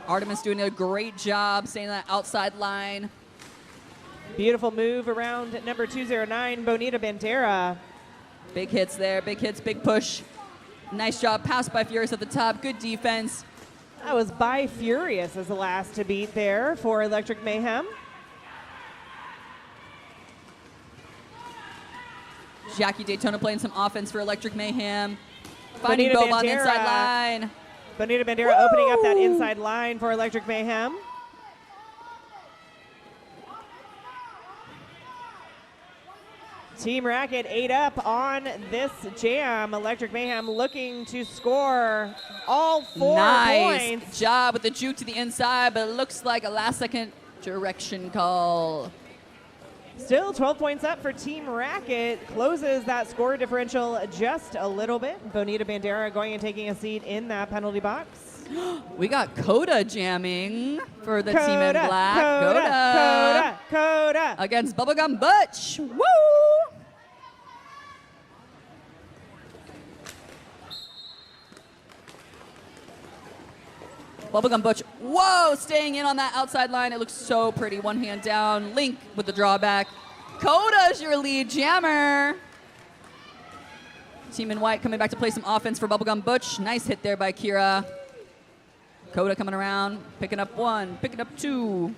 Artemis doing a great job staying on that outside line.
Beautiful move around number 209, Bonita Bandera.
Big hits there, big hits, big push. Nice job. Pass by Furious at the top. Good defense.
That was by Furious as the last to beat there for Electric Mayhem.
Jackie Daytona playing some offense for Electric Mayhem. Finding
Bonita
Boba on the inside line.
Bonita Bandera opening up that inside line for Electric Mayhem. Team Racket 8 up on this jam. Electric Mayhem looking to score all 4
Nice
points.
job with the juke to the inside, but it looks like a last-second direction call.
Still 12 points up for Team Racket. Closes that score differential just a little bit. Bonita Bandera going and taking a seat in that penalty box.
We got Coda jamming for the team in
Coda,
black.
Coda.
Against Bubblegum Butch. Woo! Bubblegum Butch, whoa, staying in on that outside line. It looks so pretty. One hand down. Link with the drawback. Coda's your lead jammer. Team in white coming back to play some offense for Bubblegum Butch. Nice hit there by Kira. Coda coming around, picking up 1, picking up 2.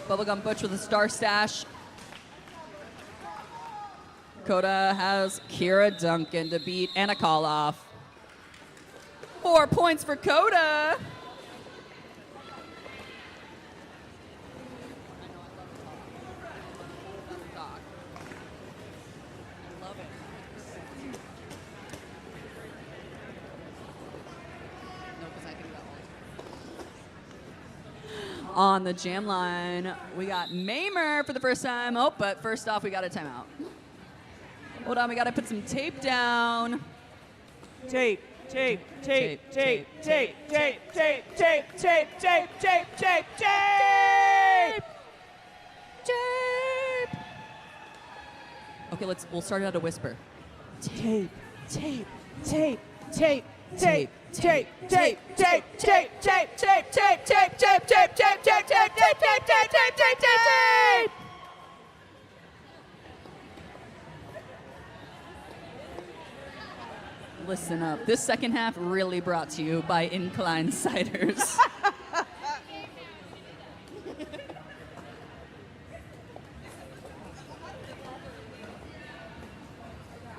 Bubblegum Butch with a star stash. Coda has Kira Duncan to beat and a call off. 4 points for Coda. On the jam line, we got Maimer for the first time. Oh, but first off, we got a timeout. Hold on, we got to put some tape down.
Tape.
Tape. Okay, we'll start it at a whisper.
Tape.
Listen up. This second half really brought to you by Incline Ciders.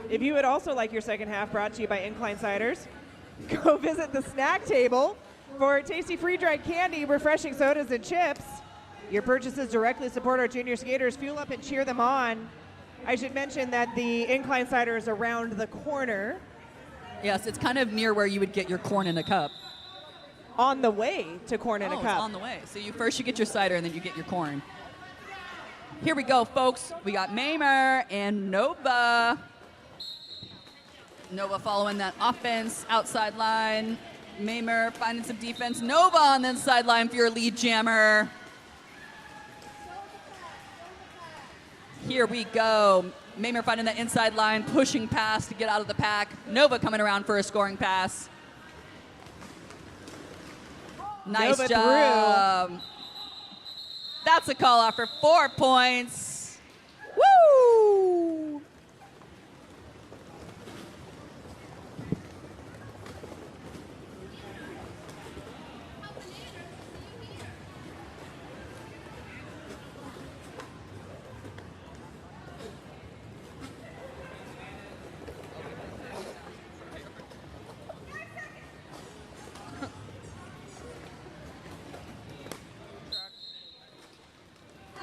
If you would also like your second half brought to you by Incline Ciders, go visit the snack table for tasty free-dried candy, refreshing sodas, and chips. Your purchases directly support our junior skaters. Fuel up and cheer them on. I should mention that the Incline Cider is around the corner.
Yes, it's kind of near where you would get your corn in a cup.
On the way to Corn in a Cup.
It's on the way. So you get your cider and then you get your corn. Here we go, folks. We got Maimer and Nova. Nova following that offense, outside line. Maimer finding some defense. Nova on the inside line for your lead jammer. Here we go. Maimer finding that inside line, pushing pass to get out of the pack. Nova coming around for a scoring pass. Nice
Nova
job. Through. That's a call off for 4 points. Woo!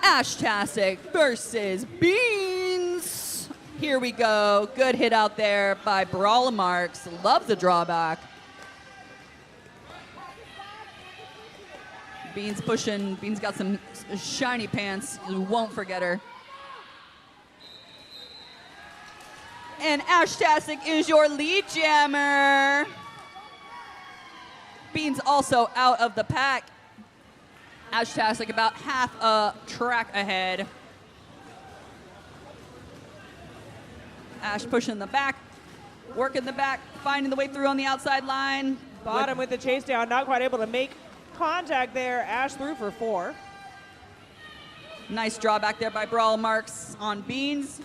Ashtastic versus Beans. Here we go. Good hit out there by Brawler Marks. Loves the drawback. Beans pushing. Beans got some shiny pants. You won't forget her. And Ashtastic is your lead jammer. Beans also out of the pack. Ashtastic about half a track ahead. Ash pushing the back, working the back, finding the way through on the outside line.
Bottom with the chase down, not quite able to make contact there. Ash through for 4.
Nice drawback there by Brawl Marks on Beans.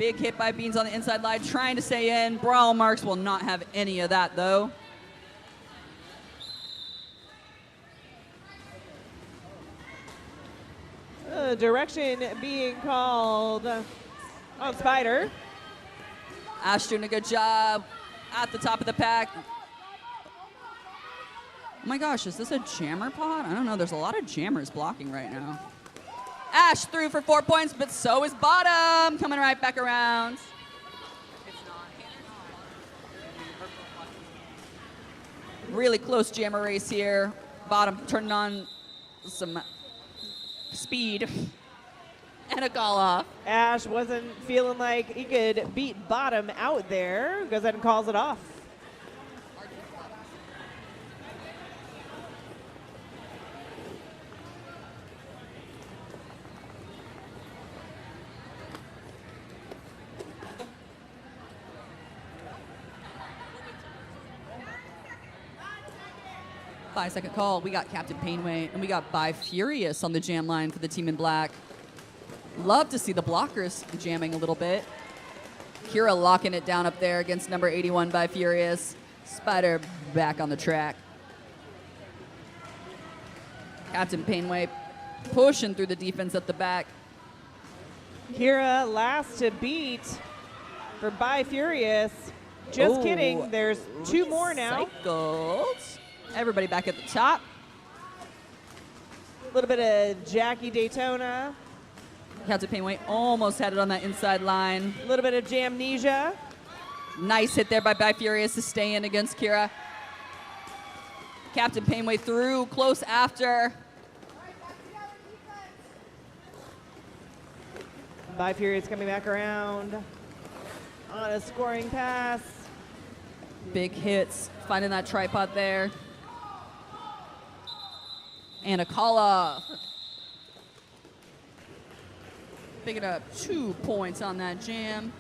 Big hit by Beans on the inside line, trying to stay in. Brawl Marks will not have any of that, though.
Direction being called on Spider.
Ash doing a good job at the top of the pack. Oh my gosh, is this a jammer pod? I don't know. There's a lot of jammers blocking right now. Ash through for 4 points, but so is Bottom coming right back around. Really close jammer race here. Bottom turning on some speed and a call off.
Ash wasn't feeling like he could beat Bottom out there. Goes ahead and calls it off.
5-second call. We got Captain Painway and we got By Furious on the jam line for the team in black. Love to see the blockers jamming a little bit. Kira locking it down up there against number 81 By Furious. Spider back on the track. Captain Painway pushing through the defense at the back.
Kira last to beat for By Furious. Just kidding. There's two more now.
Recycled. Everybody back at the top.
A little bit of Jackie Daytona.
Captain Painway almost had it on that inside line.
A little bit of Jamnesia.
Nice hit there by Furious to stay in against Kira. Captain Painway through, close after.
By Furious coming back around on a scoring pass.
Big hits, finding that tripod there. And a call off. Picking up 2 points on that jam.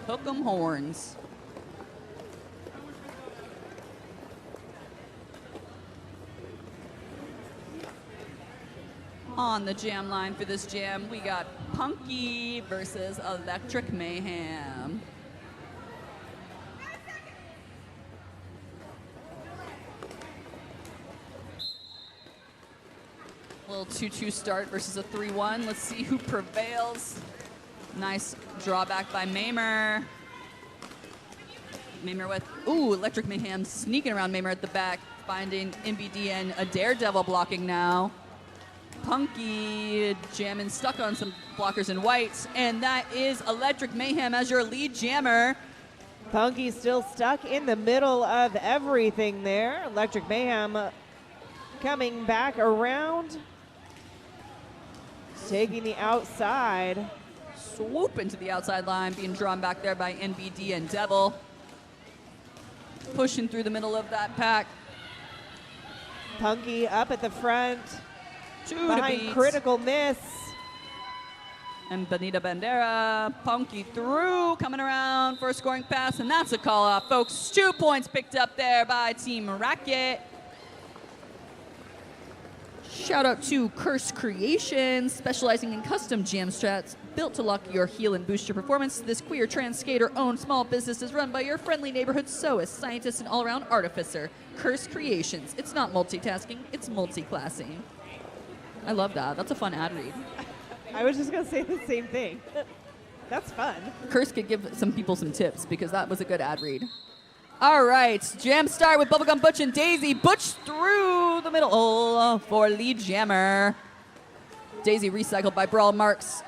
Hook 'em horns. On the jam line for this jam, we got Punky versus Electric Mayhem. Little 2-2 start versus a 3-1. Let's see who prevails. Nice drawback by Maimer. Maimer with, Electric Mayhem sneaking around Maimer at the back, finding MBD and a Daredevil blocking now. Punky jamming, stuck on some blockers in white, and that is Electric Mayhem as your lead jammer.
Punky still stuck in the middle of everything there. Electric Mayhem coming back around, taking the outside.
Swooping to the outside line, being drawn back there by NBD and Devil. Pushing through the middle of that pack.
Punky up at the front.
Two
behind
to beat.
Critical Miss.
And Benita Bandera, Punky through, coming around for a scoring pass, and that's a call off, folks. 2 points picked up there by Team Racket. Shout out to Curse Creations, specializing in custom jam strats built to lock your heel and boost your performance. This queer trans skater-owned small business is run by your friendly neighborhood sewist, scientist, and all-around artificer. Curse Creations. It's not multitasking, it's multi-classing. I love that. That's a fun ad read.
I was just going to say the same thing. That's fun.
Curse could give some people some tips because that was a good ad read. All right, jam start with Bubblegum Butch and Daisy. Butch through the middle for lead jammer. Daisy recycled by Brawl Marks.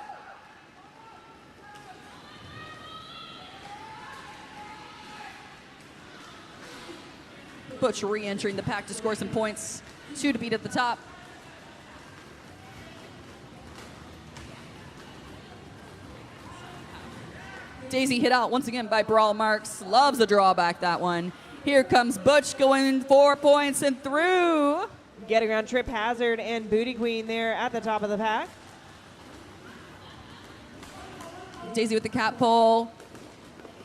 Butch re-entering the pack to score some points. 2 to beat at the top. Daisy hit out once again by Brawl Marks. Loves the drawback, that one. Here comes Butch going 4 points and through.
Getting around Trip Hazard and Booty Queen there at the top of the pack.
Daisy with the cat pole.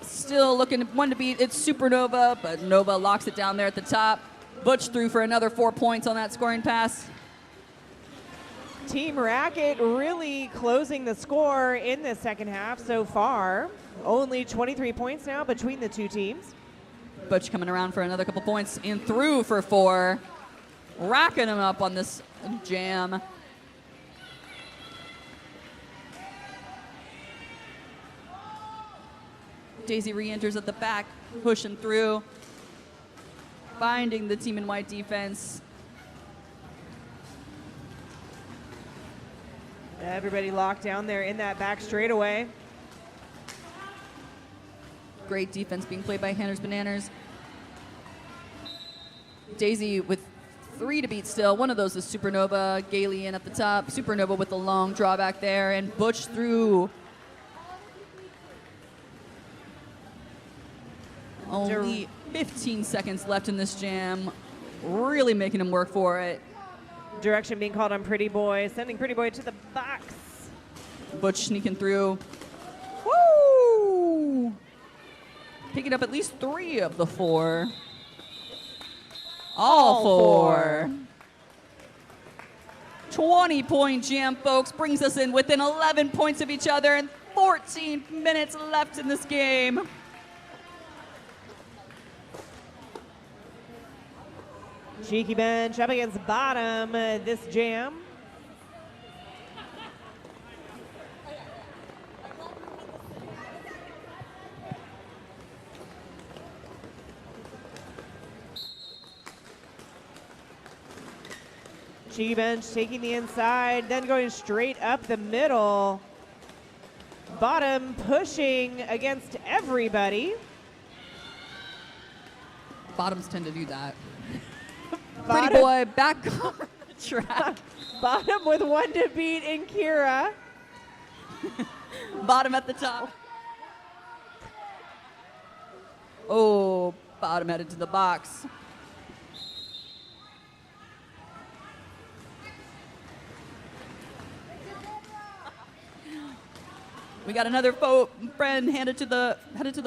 Still looking one to beat. It's Supernova, but Nova locks it down there at the top. Butch through for another 4 points on that scoring pass.
Team Racket really closing the score in the second half so far. Only 23 points now between the two teams.
Butch coming around for another couple points and through for 4. Racking him up on this jam. Daisy re-enters at the back, pushing through, finding the team in white defense.
Everybody locked down there in that back straightaway.
Great defense being played by Hanners Bananas. Daisy with 3 to beat still. One of those is Supernova. Galian at the top. Supernova with the long drawback there. And Butch through. Only 15 seconds left in this jam. Really making him work for it.
Direction being called on Pretty Boy, sending Pretty Boy to the box.
Butch sneaking through. Woo! Picking up at least 3 of the 4. All 4. 20-point jam, folks, brings us in within 11 points of each other and 14 minutes left in this game.
Cheeky bench up against bottom this jam. Cheeky bench taking the inside, then going straight up the middle. Bottom pushing against everybody.
Bottoms tend to do that.
Bottom,
Pretty Boy back on the track.
Bottom with 1 to beat in Kira.
Bottom at the top. Oh, bottom headed to the box. We got another friend headed to the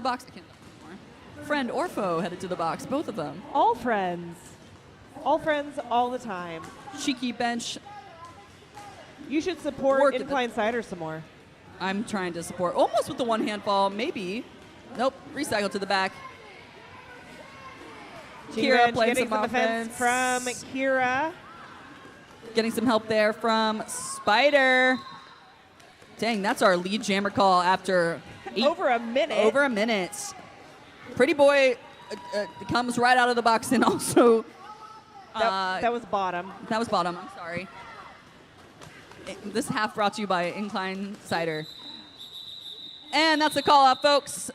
box. I can't anymore. Friend or foe headed to the box, both of them.
All friends. All friends all the time.
Cheeky bench.
You should support
Work
Incline Cider some more.
I'm trying to support almost with the one hand fall, maybe. Nope, recycle to the back. Kira playing
getting
some
defense
offense.
from Kira.
Getting some help there from Spider. Dang, that's our lead jammer call after
Over a minute.
Over a minute. Pretty Boy comes right out of the box and also...
That was bottom.
That was bottom, I'm sorry. This half brought to you by Incline Cider. And that's a call out, folks.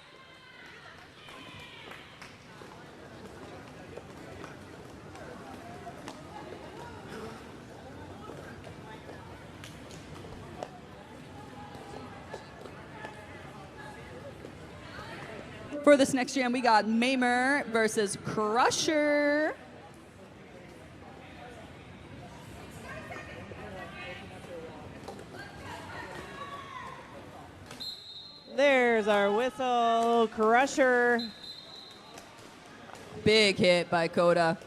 For this next jam, we got Maimer versus Crusher.
There's our whistle. Crusher.
Big hit by Coda.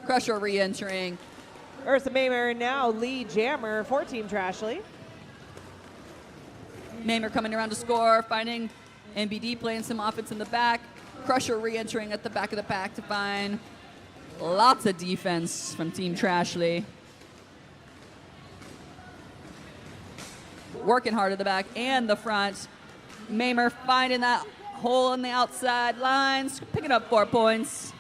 Crusher re-entering.
Ursa Maimer now lead jammer for Team Trashly.
Maimer coming around to score, finding NBD playing some offense in the back. Crusher re-entering at the back of the pack to find lots of defense from Team Trashly. Working hard at the back and the front. Maimer finding that hole on the outside lines, picking up 4 points.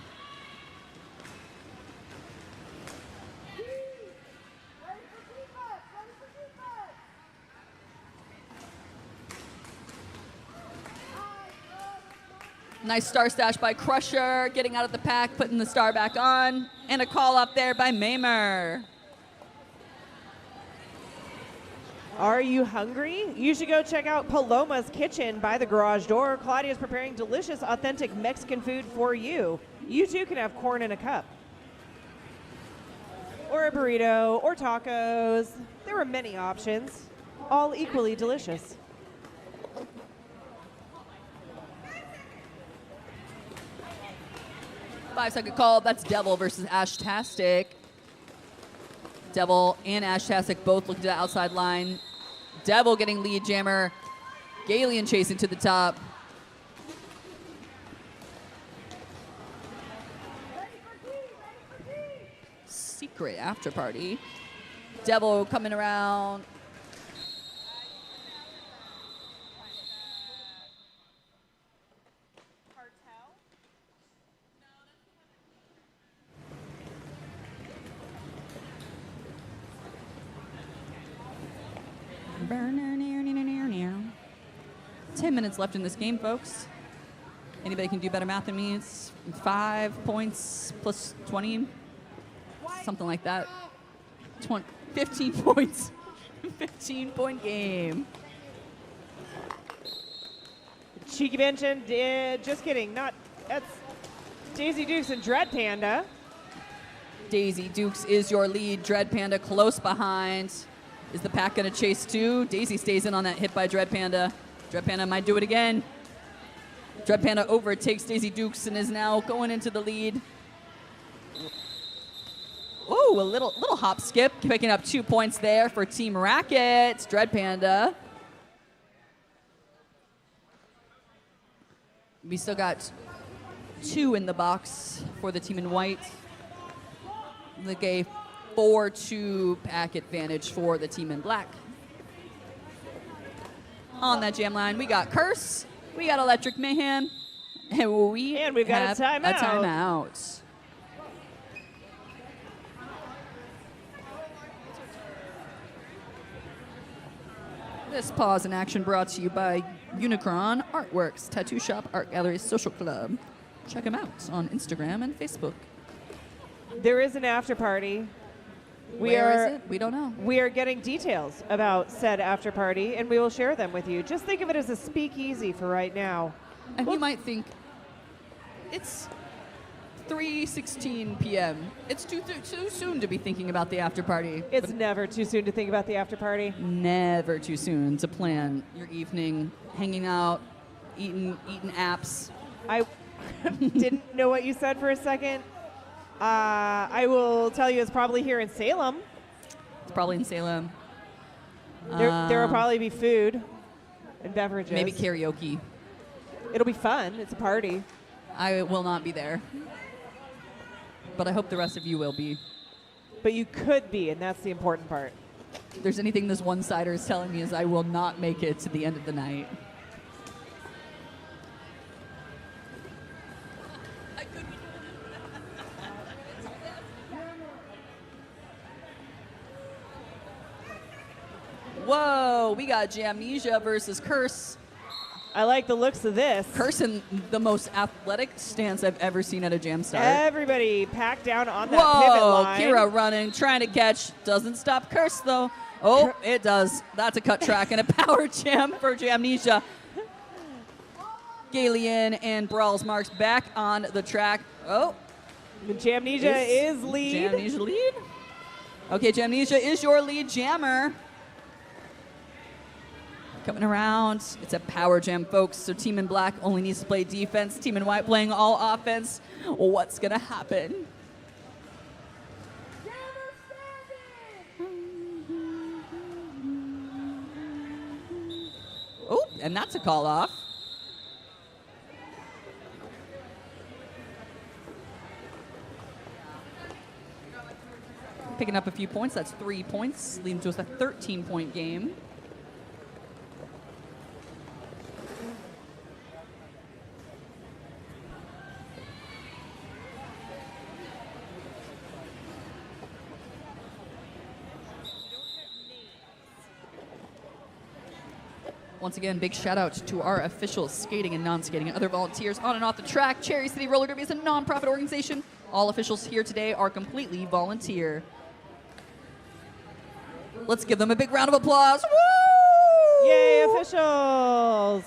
Nice star stash by Crusher, getting out of the pack, putting the star back on, and a call up there by Maimer.
Are you hungry? You should go check out Paloma's Kitchen by the garage door. Claudia's preparing delicious, authentic Mexican food for you. You too can have corn in a cup. Or a burrito, or tacos. There are many options, all equally delicious.
Five-second call, that's Devil versus Ashtastic. Devil and Ashtastic both looking to the outside line. Devil getting lead jammer. Galian chasing to the top. Secret after party. Devil coming around. Burn. 10 minutes left in this game, folks. Anybody can do better math than me? It's 5 points plus 20. Something like that. 15 points. 15-point game.
Cheeky mentioned, just kidding. That's Daisy Dukes and Dread Panda.
Daisy Dukes is your lead. Dread Panda close behind. Is the pack going to chase too? Daisy stays in on that hit by Dread Panda. Dread Panda might do it again. Dread Panda overtakes Daisy Dukes and is now going into the lead. Ooh, a little hop skip, picking up 2 points there for Team Racket. Dread Panda. We still got 2 in the box for the team in white. Like a 4-2 pack advantage for the team in black. On that jam line, we got Curse, we got Electric Mayhem, and we've got
a
timeout. This pause in action brought to you by Unicron Artworks, Tattoo Shop, Art Gallery, Social Club. Check them out on Instagram and Facebook.
There is an after party.
Where is it? We don't know.
We are getting details about said after party, and we will share them with you. Just think of it as a speakeasy for right now.
And you might think, it's 3:16 p.m. It's too soon to be thinking about the after party.
It's never too soon to think about the after party.
Never too soon to plan your evening, hanging out, eating apps.
I didn't know what you said for a second. I will tell you it's probably here in Salem.
It's probably in Salem.
There will probably be food and beverages.
Maybe karaoke.
It'll be fun. It's a party.
I will not be there. But I hope the rest of you will be.
But you could be, and that's the important part.
If there's anything this one-sider is telling me is I will not make it to the end of the night. Whoa, we got Jamnesia versus Curse.
I like the looks of this.
Curse in the most athletic stance I've ever seen at a jam start.
Everybody packed down on that pivot line.
Kira running, trying to catch. Doesn't stop Curse, though. Oh, it does. That's a cut track and a power jam for Jamnesia. Galian and Brawls Marks back on the track. Oh.
Jamnesia is lead.
Jamnesia lead? Okay, Jamnesia is your lead jammer. Coming around. It's a power jam, folks. So Team in Black only needs to play defense. Team in White playing all offense. What's going to happen? Oh, and that's a call off. Picking up a few points. That's 3 points, leading to us a 13-point game. Once again, big shout out to our officials, skating and non-skating, and other volunteers on and off the track. Cherry City Roller Derby is a non-profit organization. All officials here today are completely volunteer. Let's give them a big round of applause. Woo!
Yay, officials!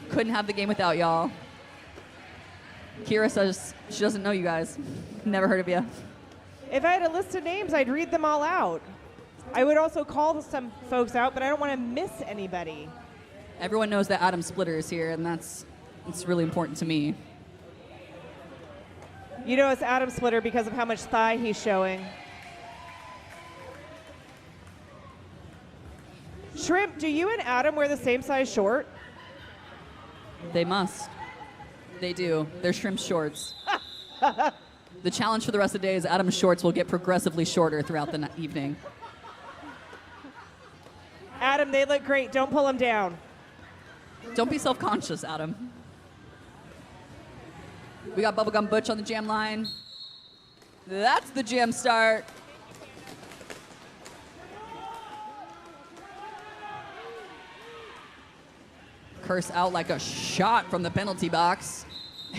Couldn't have the game without y'all. Kira says she doesn't know you guys. Never heard of you.
If I had a list of names, I'd read them all out. I would also call some folks out, but I don't want to miss anybody.
Everyone knows that Adam Splitter is here, and it's really important to me.
You know it's Adam Splitter because of how much thigh he's showing. Shrimp, do you and Adam wear the same size short?
They must. They do. They're shrimp shorts. The challenge for the rest of the day is Adam's shorts will get progressively shorter throughout the evening.
Adam, they look great. Don't pull them down.
Don't be self-conscious, Adam. We got Bubblegum Butch on the jam line. That's the jam start. Curse out like a shot from the penalty box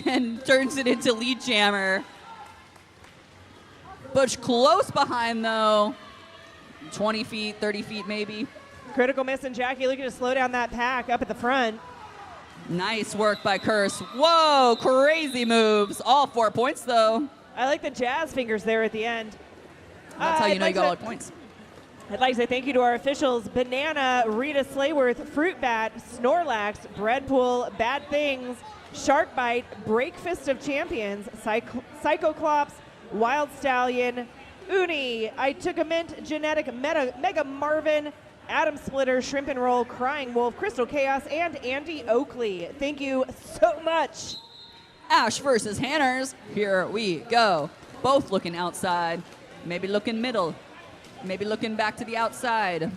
and turns it into lead jammer. Butch close behind though. 20 feet, 30 feet maybe.
Critical miss, and Jackie looking to slow down that pack up at the front.
Nice work by Curse. Whoa, crazy moves. All 4 points though.
I like the jazz fingers there at the end.
That's how you know you got all the points.
I'd like to say thank you to our officials, Banana, Rita Slayworth, Fruit Bat, Snorlax, Breadpool, Bad Things, Shark Bite, Breakfast of Champions, Psychoclops, Wild Stallion, Uni, I Took a Mint, Genetic, Mega Marvin, Adam Splitter, Shrimp and Roll, Crying Wolf, Crystal Chaos, and Andy Oakley. Thank you so much.
Ash versus Hanners. Here we go. Both looking outside, maybe looking middle. Maybe looking back to the outside.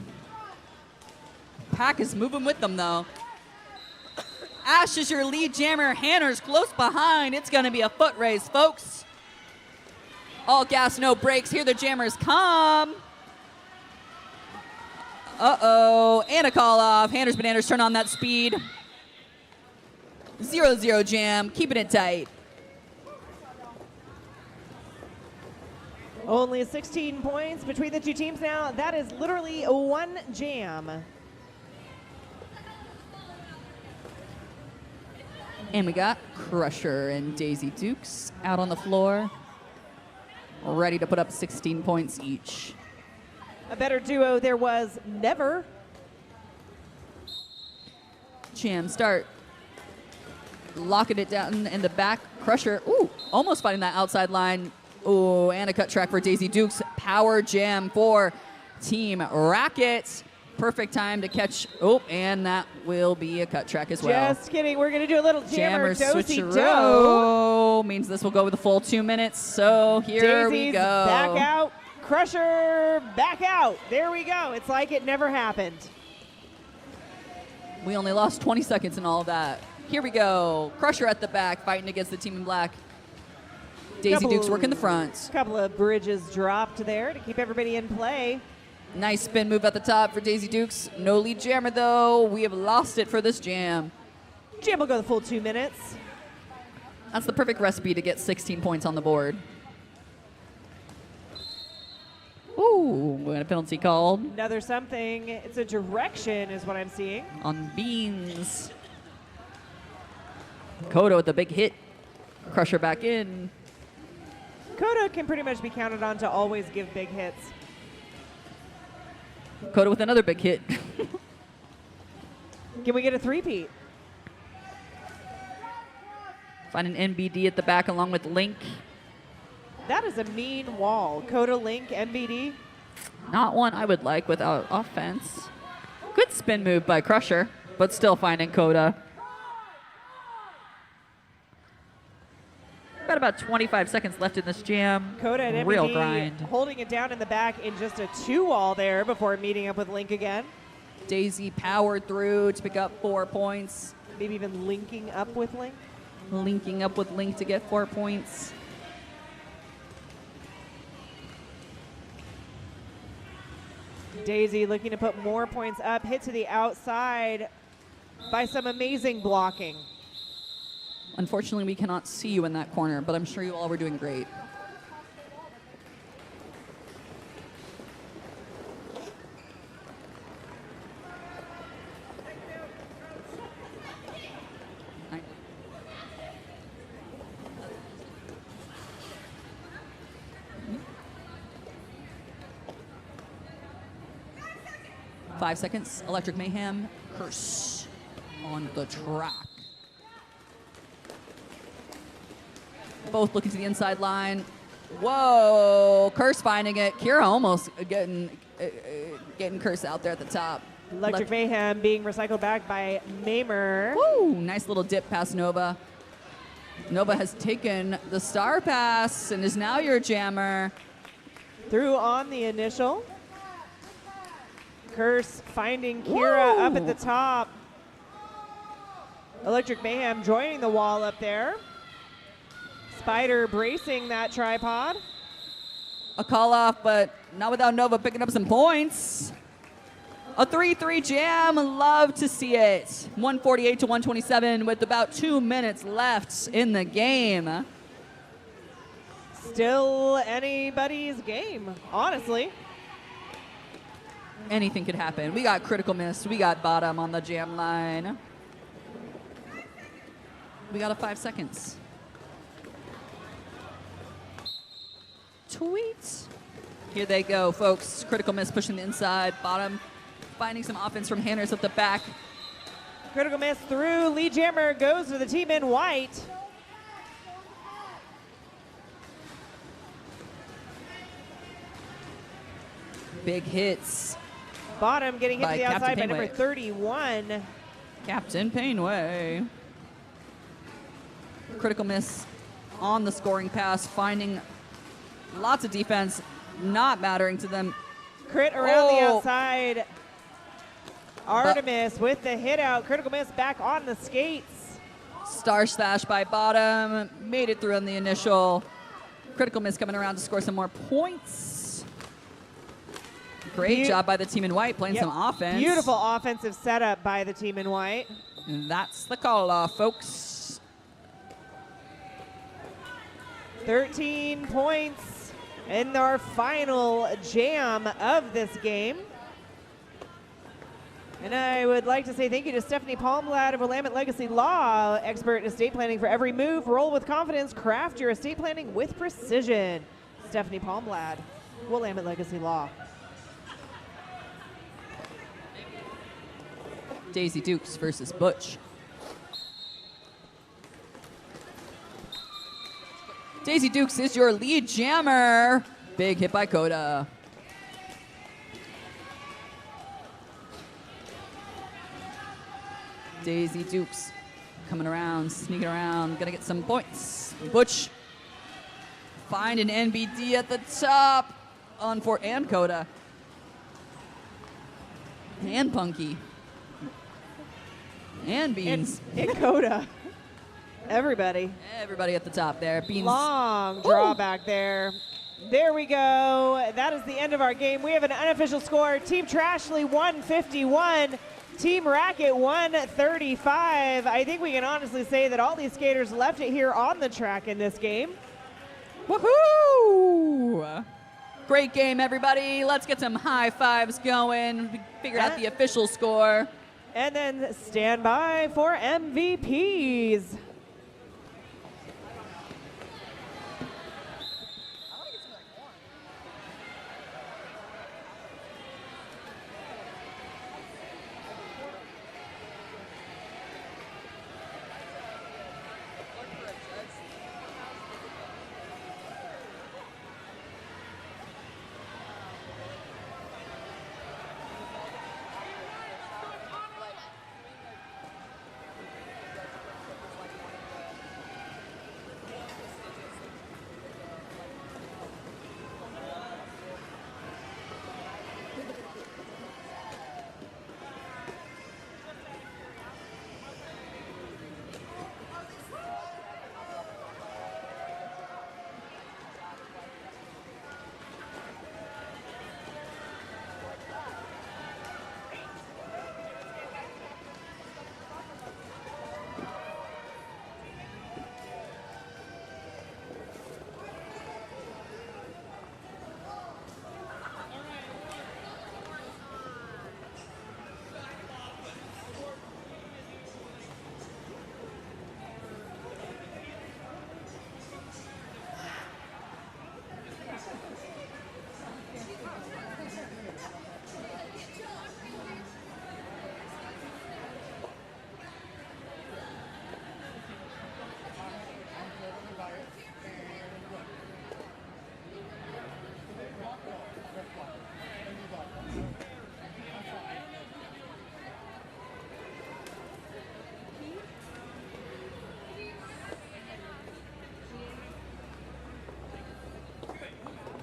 Pack is moving with them, though. Ash is your lead jammer. Hanners close behind. It's going to be a foot race, folks. All gas, no brakes. Here the jammers come. Uh-oh. And a call off. Hanners, Bananas turn on that speed. 0-0 jam. Keeping it tight.
Only 16 points between the two teams now. That is literally one jam.
And we got Crusher and Daisy Dukes out on the floor, ready to put up 16 points each.
A better duo there was never.
Jam start. Locking it down in the back. Crusher, ooh, almost finding that outside line. Ooh, and a cut track for Daisy Dukes. Power jam for Team Racket. Perfect time to catch. Oh, and that will be a cut track as well.
Just kidding. We're going to do a little jammer
switcheroo.
do-si-do.
Means this will go with a full 2 minutes. So here we
Daisy's
go.
back out. Crusher back out. There we go. It's like it never happened.
We only lost 20 seconds in all of that. Here we go. Crusher at the back, fighting against the team in black. Daisy Dukes working the front.
Couple of bridges dropped there to keep everybody in play.
Nice spin move at the top for Daisy Dukes. No lead jammer, though. We have lost it for this jam.
Jam will go the full 2 minutes.
That's the perfect recipe to get 16 points on the board. Ooh, we got a penalty called.
Another something. It's a direction is what I'm seeing.
On Beans. Kodo with the big hit. Crusher back in.
Kodo can pretty much be counted on to always give big hits.
Kodo with another big hit.
Can we get a three-peat?
Find an NBD at the back along with Link.
That is a mean wall. Kodo, Link, MBD.
Not one I would like without offense. Good spin move by Crusher, but still finding Koda. Got about 25 seconds left in this jam.
Koda and
Real
MBD
grind.
holding it down in the back in just a 2-wall there before meeting up with Link again.
Daisy powered through to pick up 4 points.
Maybe even linking up with Link.
Linking up with Link to get 4 points.
Daisy looking to put more points up. Hit to the outside by some amazing blocking.
Unfortunately, we cannot see you in that corner, but I'm sure you all were doing great. Five seconds. Electric Mayhem. Curse on the track. Both looking to the inside line. Whoa! Curse finding it. Kira almost getting Curse out there at the top.
Electric Mayhem being recycled back by Mamer.
Woo! Nice little dip past Nova. Nova has taken the star pass and is now your jammer.
Through on the initial. Curse finding Kira up at the top. Electric Mayhem joining the wall up there. Spider bracing that tripod.
A call off, but not without Nova picking up some points. A 3-3 jam, love to see it. 148 to 127 with about 2 minutes left in the game.
Still anybody's game, honestly.
Anything could happen. We got critical miss. We got bottom on the jam line. We got a 5 seconds. Tweet. Here they go, folks. Critical miss pushing the inside. Bottom finding some offense from Hanners at the back.
Critical miss through. Lee Jammer goes to the team in white.
Big hits.
Bottom getting hit to the
Captain
outside by
Painway.
number 31.
Captain Painway. Critical miss on the scoring pass, finding lots of defense, not mattering to them.
Crit around the outside. Artemis with the hit out. Critical miss back on the skates.
Star slash by bottom. Made it through on the initial. Critical miss coming around to score some more points. Great job by the team in white playing some offense.
Beautiful offensive setup by the team in white.
And that's the call off, folks.
13 points in our final jam of this game. And I would like to say thank you to Stephanie Palmblad of Willamette Legacy Law, expert in estate planning for every move. Roll with confidence, craft your estate planning with precision. Stephanie Palmblad, Willamette Legacy Law.
Daisy Dukes versus Butch. Daisy Dukes is your lead jammer. Big hit by Coda. Daisy Dukes coming around, sneaking around, gonna get some points. Butch find an NBD at the top on for and Coda. And Punky. And Beans.
And Coda. Everybody.
Everybody at the top there. Beans.
Long draw back there. There we go. That is the end of our game. We have an unofficial score. Team Trashley 151. Team Racket 135. I think we can honestly say that all these skaters left it here on the track in this game.
Woohoo! Great game, everybody. Let's get some high fives going. Figure out the official score.
And then stand by for MVPs.